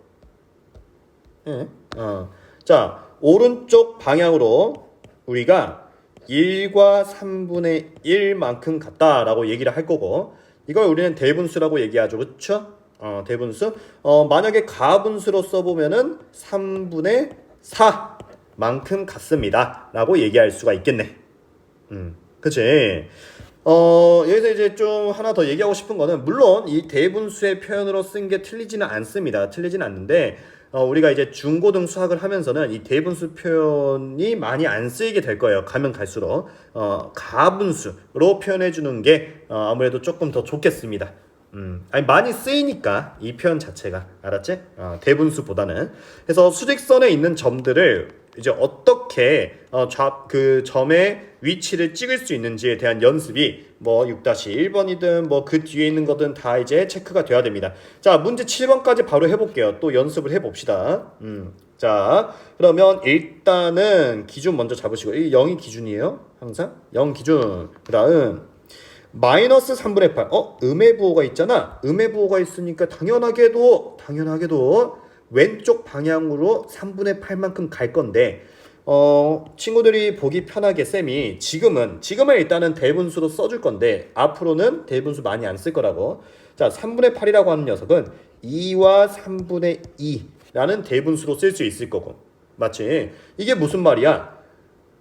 자, 오른쪽 방향으로 우리가 1과 3분의 1만큼 갔다라고 얘기를 할 거고 이걸 우리는 대분수라고 얘기하죠. 그쵸? 대분수. 만약에 가분수로 써보면은 3분의 4만큼 갔습니다. 라고 얘기할 수가 있겠네. 그치? 여기서 이제 좀 하나 더 얘기하고 싶은 거는 물론 이 대분수의 표현으로 쓴 게 틀리지는 않습니다. 틀리지는 않는데 우리가 이제 중고등 수학을 하면서는 이 대분수 표현이 많이 안 쓰이게 될 거예요. 가면 갈수록 가분수로 표현해 주는 게 아무래도 조금 더 좋겠습니다. 아니 많이 쓰이니까 이 표현 자체가 알았지? 대분수보다는 그래서 수직선에 있는 점들을 이제 어떻게 그 점의 위치를 찍을 수 있는지에 대한 연습이 뭐 6-1번이든 뭐 그 뒤에 있는 거든 다 이제 체크가 돼야 됩니다. 자, 문제 7번까지 바로 해볼게요. 또 연습을 해봅시다. 자, 그러면 일단은 기준 먼저 잡으시고 이 0이 기준이에요. 항상 0 기준. 그 다음 마이너스 3분의 8. 음의 부호가 있잖아. 음의 부호가 있으니까 당연하게도 왼쪽 방향으로 3분의 8만큼 갈 건데 친구들이 보기 편하게 지금은 일단은 대분수로 써줄 건데 앞으로는 대분수 많이 안 쓸 거라고. 자, 3분의 8이라고 하는 녀석은 2와 3분의 2라는 대분수로 쓸 수 있을 거고. 맞지? 이게 무슨 말이야?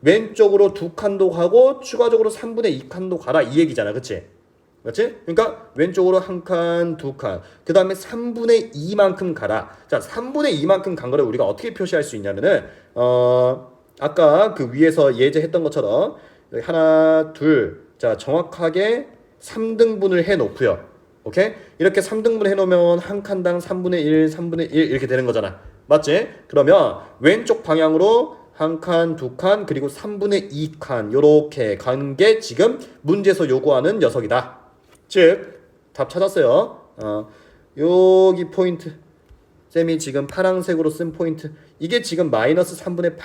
왼쪽으로 2칸도 가고 추가적으로 3분의 2칸도 가라 이 얘기잖아. 그치? 맞지? 그러니까 왼쪽으로 한 칸, 두 칸, 그 다음에 3분의 2만큼 가라. 자, 3분의 2만큼 간 거를 우리가 어떻게 표시할 수 있냐면은 아까 그 위에서 예제했던 것처럼 여기 하나, 둘, 자 정확하게 3등분을 해 놓고요. 오케이? 이렇게 3등분 해 놓으면 한 칸당 3분의 1, 3분의 1 이렇게 되는 거잖아. 맞지? 그러면 왼쪽 방향으로 한 칸, 두 칸, 그리고 3분의 2칸 요렇게 간 게 지금 문제에서 요구하는 녀석이다. 즉, 답 찾았어요. 여기 포인트. 쌤이 지금 파란색으로 쓴 포인트. 이게 지금 마이너스 3분의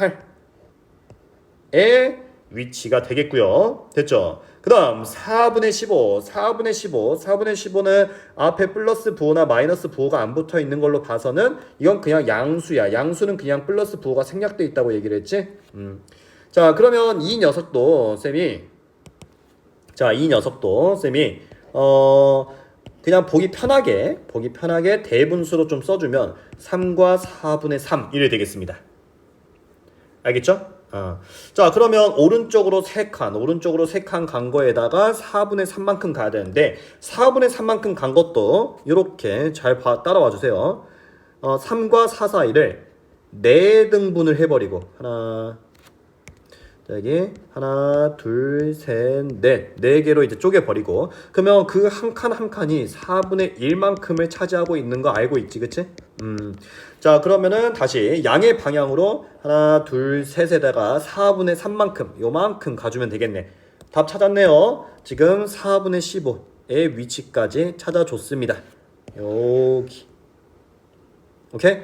8의 위치가 되겠고요. 됐죠? 그 다음 4분의 15. 4분의 15. 4분의 15는 앞에 플러스 부호나 마이너스 부호가 안 붙어 있는 걸로 봐서는 이건 그냥 양수야. 양수는 그냥 플러스 부호가 생략돼 있다고 얘기를 했지? 자, 그러면 이 녀석도 쌤이 그냥 보기 편하게 대분수로 좀 써주면 3과 4분의 3 이래 되겠습니다. 알겠죠? 자, 그러면 오른쪽으로 3칸 간 거에다가 4분의 3만큼 가야 되는데 4분의 3만큼 간 것도 이렇게 잘 따라와 주세요. 3과 4 사이를 4등분을 해버리고 여기 하나, 둘, 셋, 넷, 4개로 이제 쪼개버리고 그러면 그 한 칸 한 칸이 4분의 1만큼을 차지하고 있는 거 알고 있지, 그치? 자, 그러면은 다시 양의 방향으로 하나, 둘, 셋에다가 4분의 3만큼 요만큼 가주면 되겠네. 답 찾았네요. 지금 4분의 15의 위치까지 찾아줬습니다. 여기. 오케이?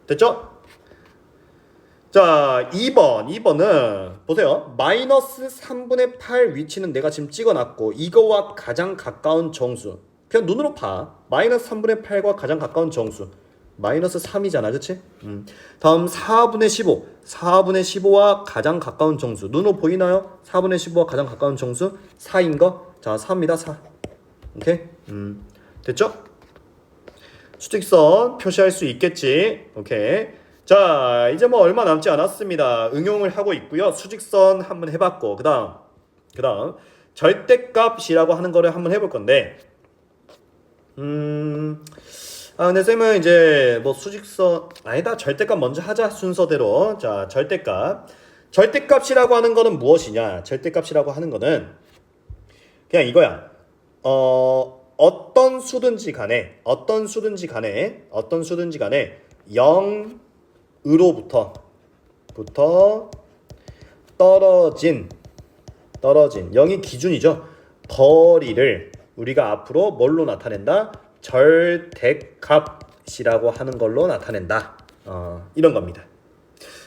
됐죠? 자, 2번은 보세요. 마이너스 3분의 8 위치는 내가 지금 찍어놨고 이거와 가장 가까운 정수. 그냥 눈으로 봐. 마이너스 3분의 8과 가장 가까운 정수. 마이너스 3이잖아. 그치? 다음 4분의 15. 4분의 15와 가장 가까운 정수. 눈으로 보이나요? 4분의 15와 가장 가까운 정수 4인 거. 자, 4입니다. 4. 오케이? 됐죠? 수직선 표시할 수 있겠지. 오케이. 자, 이제 뭐 얼마 남지 않았습니다. 응용을 하고 있고요. 수직선 한번 해봤고 그 다음 절대값이라고 하는 거를 한번 해볼 건데 근데 쌤은 이제 뭐 수직선 아니다. 절대값 먼저 하자. 순서대로. 자, 절대값이라고 하는 거는 무엇이냐? 절대값이라고 하는 거는 그냥 이거야. 어떤 수든지 간에 0으로부터 떨어진 0이 기준이죠. 거리를 우리가 앞으로 뭘로 나타낸다? 절대값이라고 하는 걸로 나타낸다. 이런 겁니다.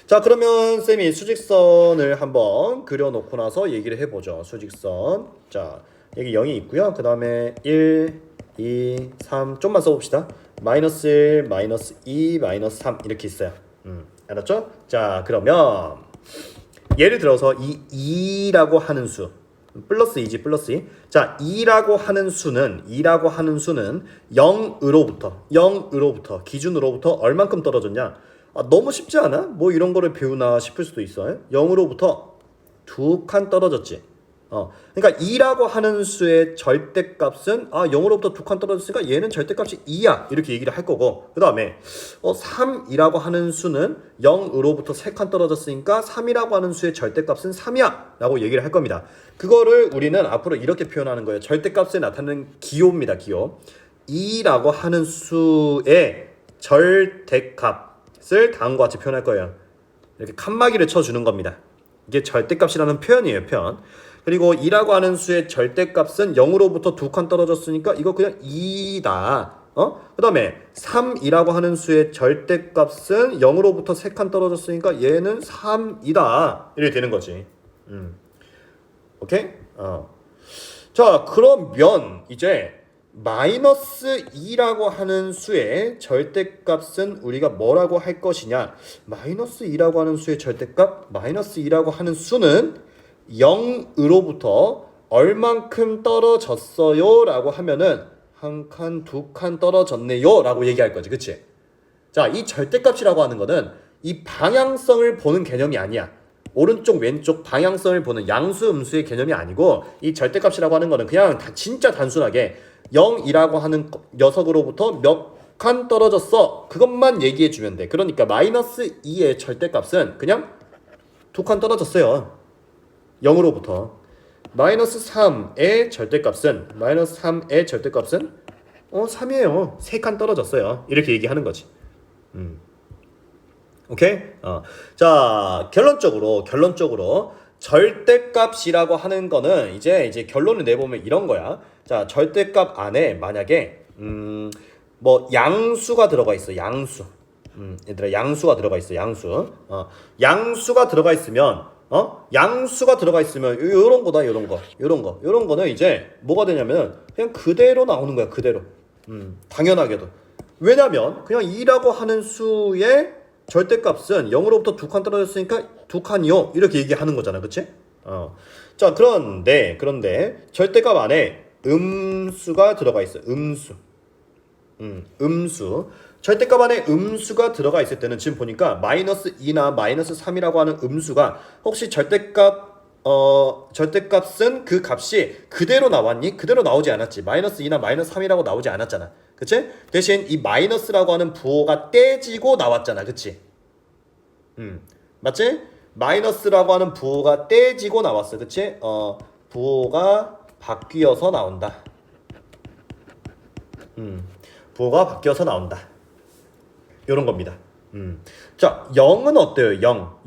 자, 그러면 쌤이 수직선을 한번 그려놓고 나서 얘기를 해보죠. 수직선. 자, 여기 0이 있고요. 그 다음에 1, 2, 3 좀만 써봅시다. 마이너스 1, 마이너스 2, 마이너스 3 이렇게 있어요. 알았죠? 자, 그러면 예를 들어서 이 2라고 하는 수 플러스 2지 플러스 2. 자, 2라고 하는 수는 0으로부터 기준으로부터 얼만큼 떨어졌냐? 너무 쉽지 않아? 뭐 이런 거를 배우나 싶을 수도 있어요. 0으로부터 2칸 떨어졌지. 그러니까 2라고 하는 수의 절대값은 0으로부터 2칸 떨어졌으니까 얘는 절대값이 2야 이렇게 얘기를 할 거고 그 다음에 3이라고 하는 수는 0으로부터 3칸 떨어졌으니까 3이라고 하는 수의 절대값은 3이야 라고 얘기를 할 겁니다. 그거를 우리는 앞으로 이렇게 표현하는 거예요. 절대값에 나타나는 기호입니다. 기호. 2라고 하는 수의 절대값을 다음과 같이 표현할 거예요. 이렇게 칸막이를 쳐주는 겁니다. 이게 절대값이라는 표현이에요. 표현. 그리고 2라고 하는 수의 절대값은 0으로부터 2칸 떨어졌으니까 이거 그냥 2다. 그 다음에 3이라고 하는 수의 절대값은 0으로부터 3칸 떨어졌으니까 얘는 3이다. 이렇게 되는 거지. 오케이? 자, 그러면 이제 마이너스 2라고 하는 수의 절대값은 우리가 뭐라고 할 것이냐? 마이너스 2라고 하는 수의 절대값? 마이너스 2라고 하는 수는 0으로부터 얼만큼 떨어졌어요 라고 하면은 한 칸, 두 칸 떨어졌네요 라고 얘기할 거지. 그치? 자, 이 절대값이라고 하는 거는 이 방향성을 보는 개념이 아니야. 오른쪽 왼쪽 방향성을 보는 양수 음수의 개념이 아니고 이 절대값이라고 하는 거는 그냥 진짜 단순하게 0이라고 하는 녀석으로부터 몇 칸 떨어졌어 그것만 얘기해 주면 돼. 그러니까 마이너스 2의 절대값은 그냥 두 칸 떨어졌어요. 0으로부터. 마이너스 3의 절대값은 3이에요. 3칸 떨어졌어요. 이렇게 얘기하는 거지. 오케이? 자, 결론적으로 절대값이라고 하는 거는 이제 결론을 내보면 이런 거야. 자, 절대값 안에 만약에 뭐 양수가 들어가 있어. 얘들아, 양수가 들어가 있어. 양수가 들어가 있으면 요런 거다. 요런 거는 이제 뭐가 되냐면 그냥 그대로 나오는 거야. 그대로. 당연하게도. 왜냐면 그냥 2라고 하는 수의 절대값은 0으로부터 두 칸 떨어졌으니까 두 칸이요. 이렇게 얘기하는 거잖아. 그치? 자, 그런데 절대값 안에 음수가 들어가 있어. 음수. 절대값 안에 음수가 들어가 있을 때는 지금 보니까 마이너스 2나 마이너스 3이라고 하는 음수가 혹시 절대값은 그 값이 그대로 나왔니? 그대로 나오지 않았지. 마이너스 2나 마이너스 3이라고 나오지 않았잖아. 그치? 대신 이 마이너스라고 하는 부호가 떼지고 나왔잖아. 그치? 맞지? 마이너스라고 하는 부호가 떼지고 나왔어. 그치? 부호가 바뀌어서 나온다. 부호가 바뀌어서 나온다. 요런 겁니다. 자, 0은 어때요?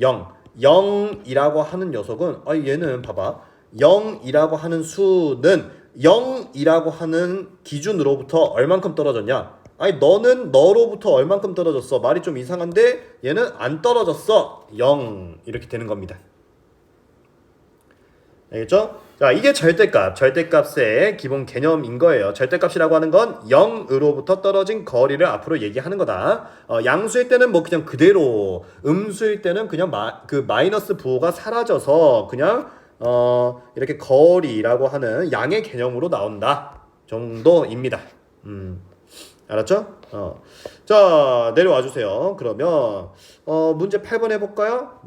0이라고 하는 녀석은 얘는 봐봐. 0이라고 하는 수는 0이라고 하는 기준으로부터 얼만큼 떨어졌냐? 너는 너로부터 얼만큼 떨어졌어? 말이 좀 이상한데 얘는 안 떨어졌어. 0 이렇게 되는 겁니다. 알겠죠? 자, 이게 절대값의 기본 개념인 거예요. 절대값이라고 하는 건 0으로부터 떨어진 거리를 앞으로 얘기하는 거다. 양수일 때는 뭐 그냥 그대로, 음수일 때는 그냥 그 마이너스 부호가 사라져서 그냥 이렇게 거리라고 하는 양의 개념으로 나온다 정도입니다. 알았죠? 자, 내려와 주세요. 그러면 문제 8번 해볼까요?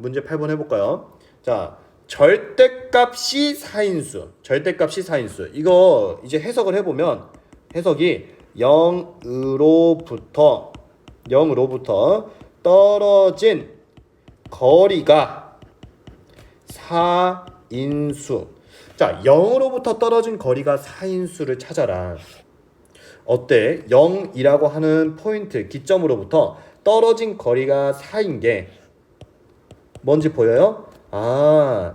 자, 절대값이 4인수. 이거 이제 해석을 해보면 해석이 0으로부터 떨어진 거리가 4인수. 자, 0으로부터 떨어진 거리가 4인수를 찾아라. 어때? 0이라고 하는 포인트, 기점으로부터 떨어진 거리가 4인 게 뭔지 보여요?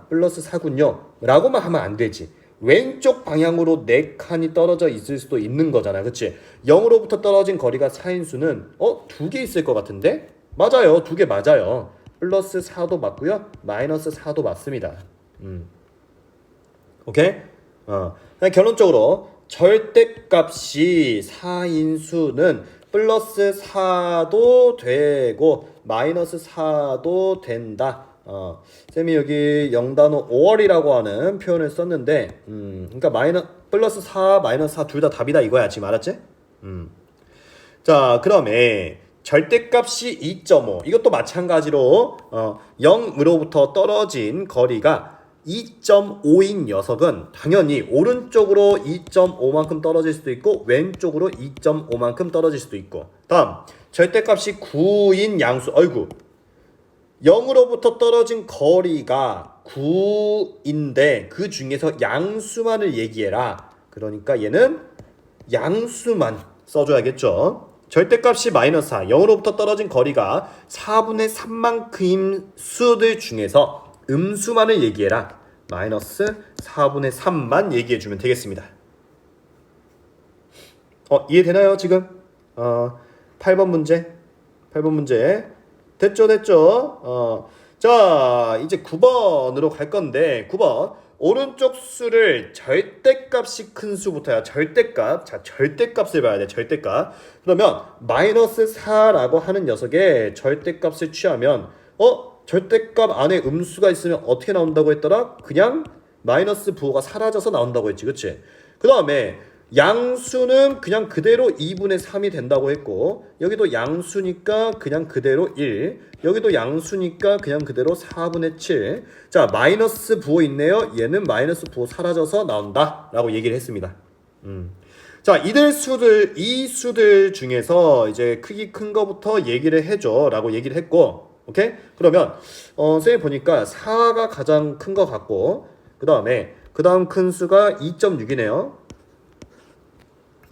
플러스 4군요 라고만 하면 안 되지. 왼쪽 방향으로 4칸이 떨어져 있을 수도 있는 거잖아. 그치? 0으로부터 떨어진 거리가 4인수는 2개 있을 것 같은데? 맞아요. 2개 맞아요. 플러스 4도 맞고요. 마이너스 4도 맞습니다. 오케이? 결론적으로 절대값이 4인수는 플러스 4도 되고 마이너스 4도 된다. 쌤이 여기 0단어 5월이라고 하는 표현을 썼는데 그러니까 플러스 4, 마이너스 4 둘 다 답이다 이거야. 지금 알았지? 자, 그러면 절대값이 2.5 이것도 마찬가지로 0으로부터 떨어진 거리가 2.5인 녀석은 당연히 오른쪽으로 2.5만큼 떨어질 수도 있고 왼쪽으로 2.5만큼 떨어질 수도 있고. 다음 절대값이 9인 양수. 0으로부터 떨어진 거리가 9인데 그 중에서 양수만을 얘기해라. 그러니까 얘는 양수만 써줘야겠죠. 절대값이 마이너스 4, 0으로부터 떨어진 거리가 4분의 3만큼인 수들 중에서 음수만을 얘기해라. 마이너스 4분의 3만 얘기해주면 되겠습니다. 이해되나요 지금? 8번 문제 됐죠? 자, 이제 9번으로 갈 건데 9번 오른쪽 수를 절대값이 큰 수부터야. 절대값. 자, 절대값을 봐야 돼. 절대값. 그러면 마이너스 4라고 하는 녀석의 절대값을 취하면 절대값 안에 음수가 있으면 어떻게 나온다고 했더라? 그냥 마이너스 부호가 사라져서 나온다고 했지, 그치? 그 다음에 양수는 그냥 그대로 2분의 3이 된다고 했고, 여기도 양수니까 그냥 그대로 1, 여기도 양수니까 그냥 그대로 4분의 7. 자, 마이너스 부호 있네요. 얘는 마이너스 부호 사라져서 나온다 라고 얘기를 했습니다. 자, 이 수들 중에서 이제 크기 큰 거부터 얘기를 해줘 라고 얘기를 했고, 오케이? 그러면 쌤이 보니까 4가 가장 큰 거 같고, 그 다음 큰 수가 2.6이네요.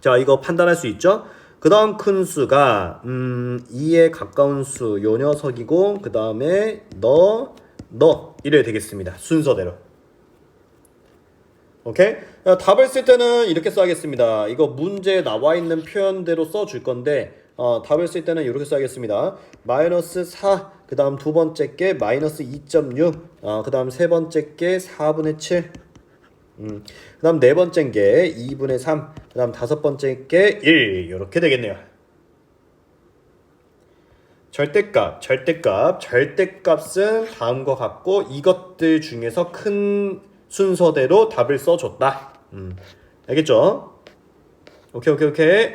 자, 이거 판단할 수 있죠? 그 다음 큰 수가 2에 가까운 수 요 녀석이고, 그 다음에 너 이래 되겠습니다. 순서대로. 오케이? 답을 쓸 때는 이렇게 써야겠습니다. 이거 문제에 나와 있는 표현대로 써줄 건데, 답을 쓸 때는 이렇게 써야겠습니다. 마이너스 4, 그 다음 두 번째 게 마이너스 2.6, 그 다음 세 번째 게 4분의 7, 그 다음 네 번째 게 2분의 3, 그 다음 다섯 번째 게 1, 이렇게 되겠네요. 절대값은 다음과 같고, 이것들 중에서 큰 순서대로 답을 써줬다. 알겠죠? 오케이.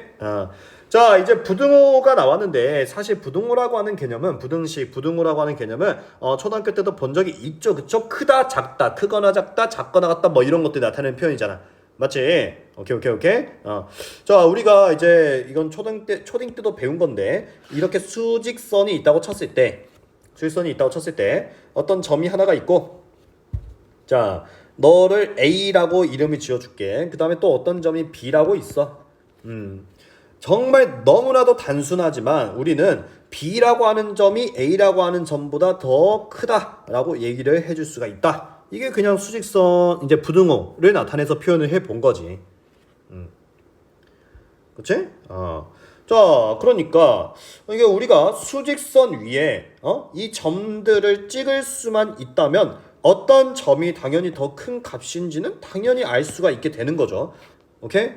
자, 이제 부등호가 나왔는데, 사실 부등호라고 하는 개념은, 부등호라고 하는 개념은 초등학교 때도 본 적이 있죠, 그쵸? 크다, 작다, 크거나 작다, 작거나 같다, 뭐 이런 것들이 나타내는 표현이잖아. 맞지? 오케이. 자, 우리가 이제 이건 초딩 때도 배운 건데, 이렇게 수직선이 있다고 쳤을 때, 어떤 점이 하나가 있고, 자, 너를 A라고 이름을 지어줄게. 그 다음에 또 어떤 점이 B라고 있어. 정말 너무나도 단순하지만 우리는 B라고 하는 점이 A라고 하는 점보다 더 크다라고 얘기를 해줄 수가 있다. 이게 그냥 수직선 이제 부등호를 나타내서 표현을 해본 거지. 그치? 자, 그러니까 이게 우리가 수직선 위에 이 점들을 찍을 수만 있다면 어떤 점이 당연히 더 큰 값인지는 당연히 알 수가 있게 되는 거죠. 오케이?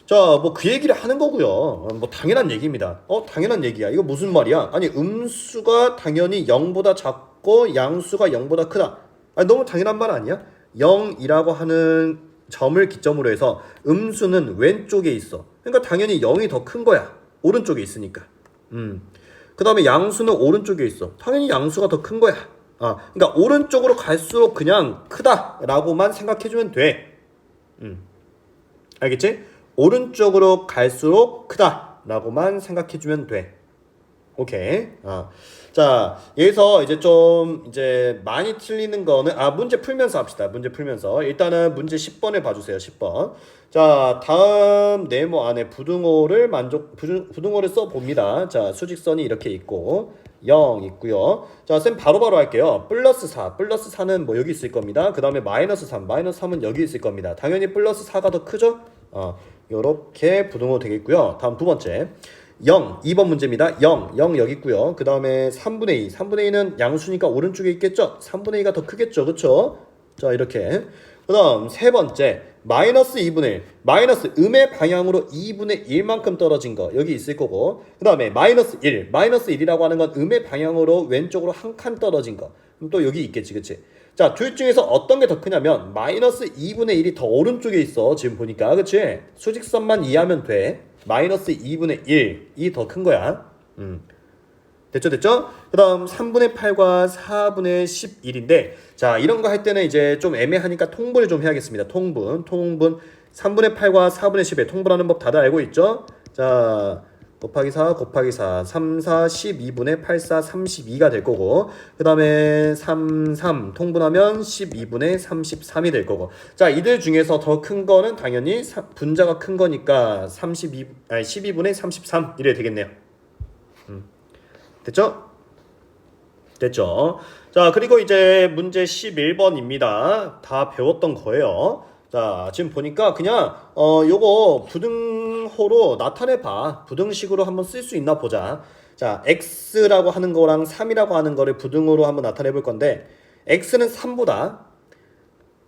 자, 뭐 그 얘기를 하는 거고요. 뭐 당연한 얘기입니다. 당연한 얘기야. 이거 무슨 말이야? 아니, 음수가 당연히 0보다 작고 양수가 0보다 크다. 아니, 너무 당연한 말 아니야? 0이라고 하는 점을 기점으로 해서 음수는 왼쪽에 있어. 그러니까 당연히 0이 더 큰 거야. 오른쪽에 있으니까. 그 다음에 양수는 오른쪽에 있어. 당연히 양수가 더 큰 거야. 그러니까 오른쪽으로 갈수록 그냥 크다라고만 생각해주면 돼. 알겠지? 오른쪽으로 갈수록 크다라고만 생각해주면 돼. 오케이. 자, 여기서 이제 좀 많이 틀리는 거는 문제 풀면서 합시다. 문제 풀면서 일단은 문제 10번을 봐주세요. 10번. 자, 다음 네모 안에 부등호를 써봅니다. 자, 수직선이 이렇게 있고 0 있고요. 자, 쌤 바로바로 할게요. 플러스 4는 뭐 여기 있을 겁니다. 그 다음에 마이너스 3은 여기 있을 겁니다. 당연히 플러스 4가 더 크죠? 요렇게 부등호 되겠고요. 다음 두 번째 0, 2번 문제입니다. 0 여기 있고요. 그 다음에 3분의 2는 양수니까 오른쪽에 있겠죠? 3분의 2가 더 크겠죠? 그쵸? 자, 이렇게. 그 다음 세 번째 마이너스 2분의 1, 마이너스 음의 방향으로 2분의 1만큼 떨어진 거 여기 있을 거고, 그 다음에 마이너스 1이라고 하는 건 음의 방향으로 왼쪽으로 한 칸 떨어진 거, 그럼 또 여기 있겠지, 그치? 자, 둘 중에서 어떤 게 더 크냐면 마이너스 2분의 1이 더 오른쪽에 있어. 지금 보니까, 그치? 수직선만 이해하면 돼. 마이너스 2분의 1이 더 큰 거야. 됐죠? 그 다음 3분의 8과 4분의 11인데, 자, 이런 거 할 때는 이제 좀 애매하니까 통분을 좀 해야겠습니다. 통분. 3분의 8과 4분의 10의 통분하는 법 다들 알고 있죠? 자, 곱하기 4, 3, 4, 12분의 8, 4, 32가 될 거고, 그 다음에 3 통분하면 12분의 33이 될 거고. 자, 이들 중에서 더 큰 거는 당연히 분자가 큰 거니까 12분의 33 이래 되겠네요. 됐죠? 자, 그리고 이제 문제 11번입니다. 다 배웠던 거예요. 자, 지금 보니까 그냥 요거 부등호로 나타내봐. 부등식으로 한번 쓸 수 있나 보자. 자, x라고 하는 거랑 3이라고 하는 거를 부등호로 한번 나타내 볼 건데, x는 3보다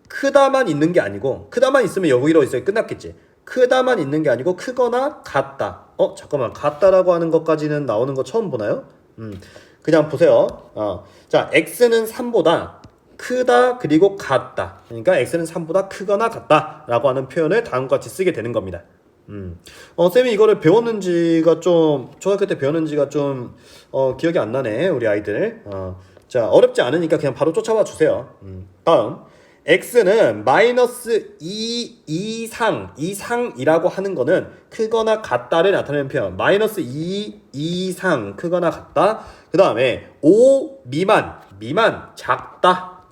크다만 있는 게 아니고, 크다만 있으면 여기로 있어요. 끝났겠지. 크다만 있는 게 아니고 크거나 같다. 잠깐만, 같다라고 하는 것까지는 나오는 거 처음 보나요? 그냥 보세요. 자, x는 3보다 크다 그리고 같다. 그러니까 x는 3보다 크거나 같다라고 하는 표현을 다음과 같이 쓰게 되는 겁니다. 쌤이 이거를 배웠는지가 좀 초등학교 때 배웠는지가 좀 기억이 안 나네 우리 아이들. 자 어렵지 않으니까 그냥 바로 쫓아와 주세요. 다음 x는 마이너스 2 이상이라고 하는 거는 크거나 같다를 나타내는 표현. 마이너스 2 이상 크거나 같다. 그 다음에 5 미만 작다.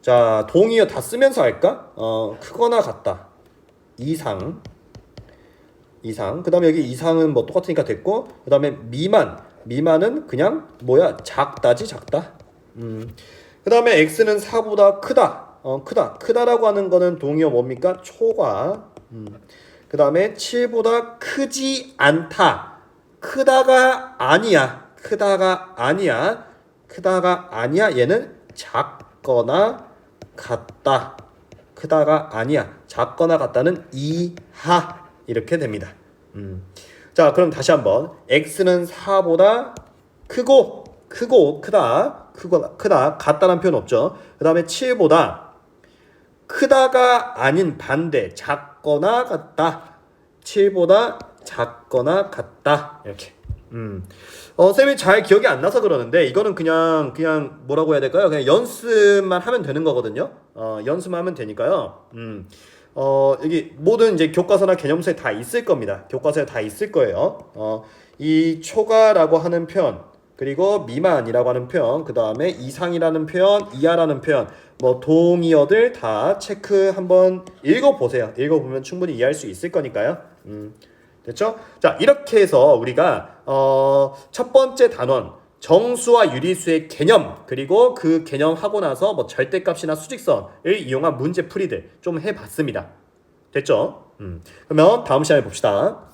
자 동의어 다 쓰면서 할까? 크거나 같다. 이상. 그 다음에 여기 이상은 뭐 똑같으니까 됐고, 그 다음에 미만은 그냥 뭐야 작다지 작다. 그 다음에 x는 4보다 크다라고 하는 거는 동의어 뭡니까? 초과. 그 다음에 7보다 크지 않다. 크다가 아니야. 얘는 작거나 같다. 크다가 아니야. 작거나 같다는 이하. 이렇게 됩니다. 자, 그럼 다시 한번. x는 4보다 크다. 같다는 표현 없죠. 그 다음에 7보다 크다가 아닌 반대. 작거나 같다. 7보다 작거나 같다. 이렇게. 쌤이 잘 기억이 안 나서 그러는데 이거는 그냥 뭐라고 해야 될까요? 그냥 연습만 하면 되는 거거든요. 연습만 하면 되니까요. 여기 모든 이제 교과서나 개념서에 다 있을 겁니다. 교과서에 다 있을 거예요. 이 초과라고 하는 표현, 그리고 미만이라고 하는 표현, 그 다음에 이상이라는 표현, 이하라는 표현, 뭐 동의어들 다 체크 한번 읽어보세요. 읽어보면 충분히 이해할 수 있을 거니까요. 됐죠? 자, 이렇게 해서 우리가 첫 번째 단원 정수와 유리수의 개념, 그리고 그 개념 하고 나서 뭐 절대값이나 수직선을 이용한 문제 풀이들 좀 해봤습니다. 됐죠? 그러면 다음 시간에 봅시다.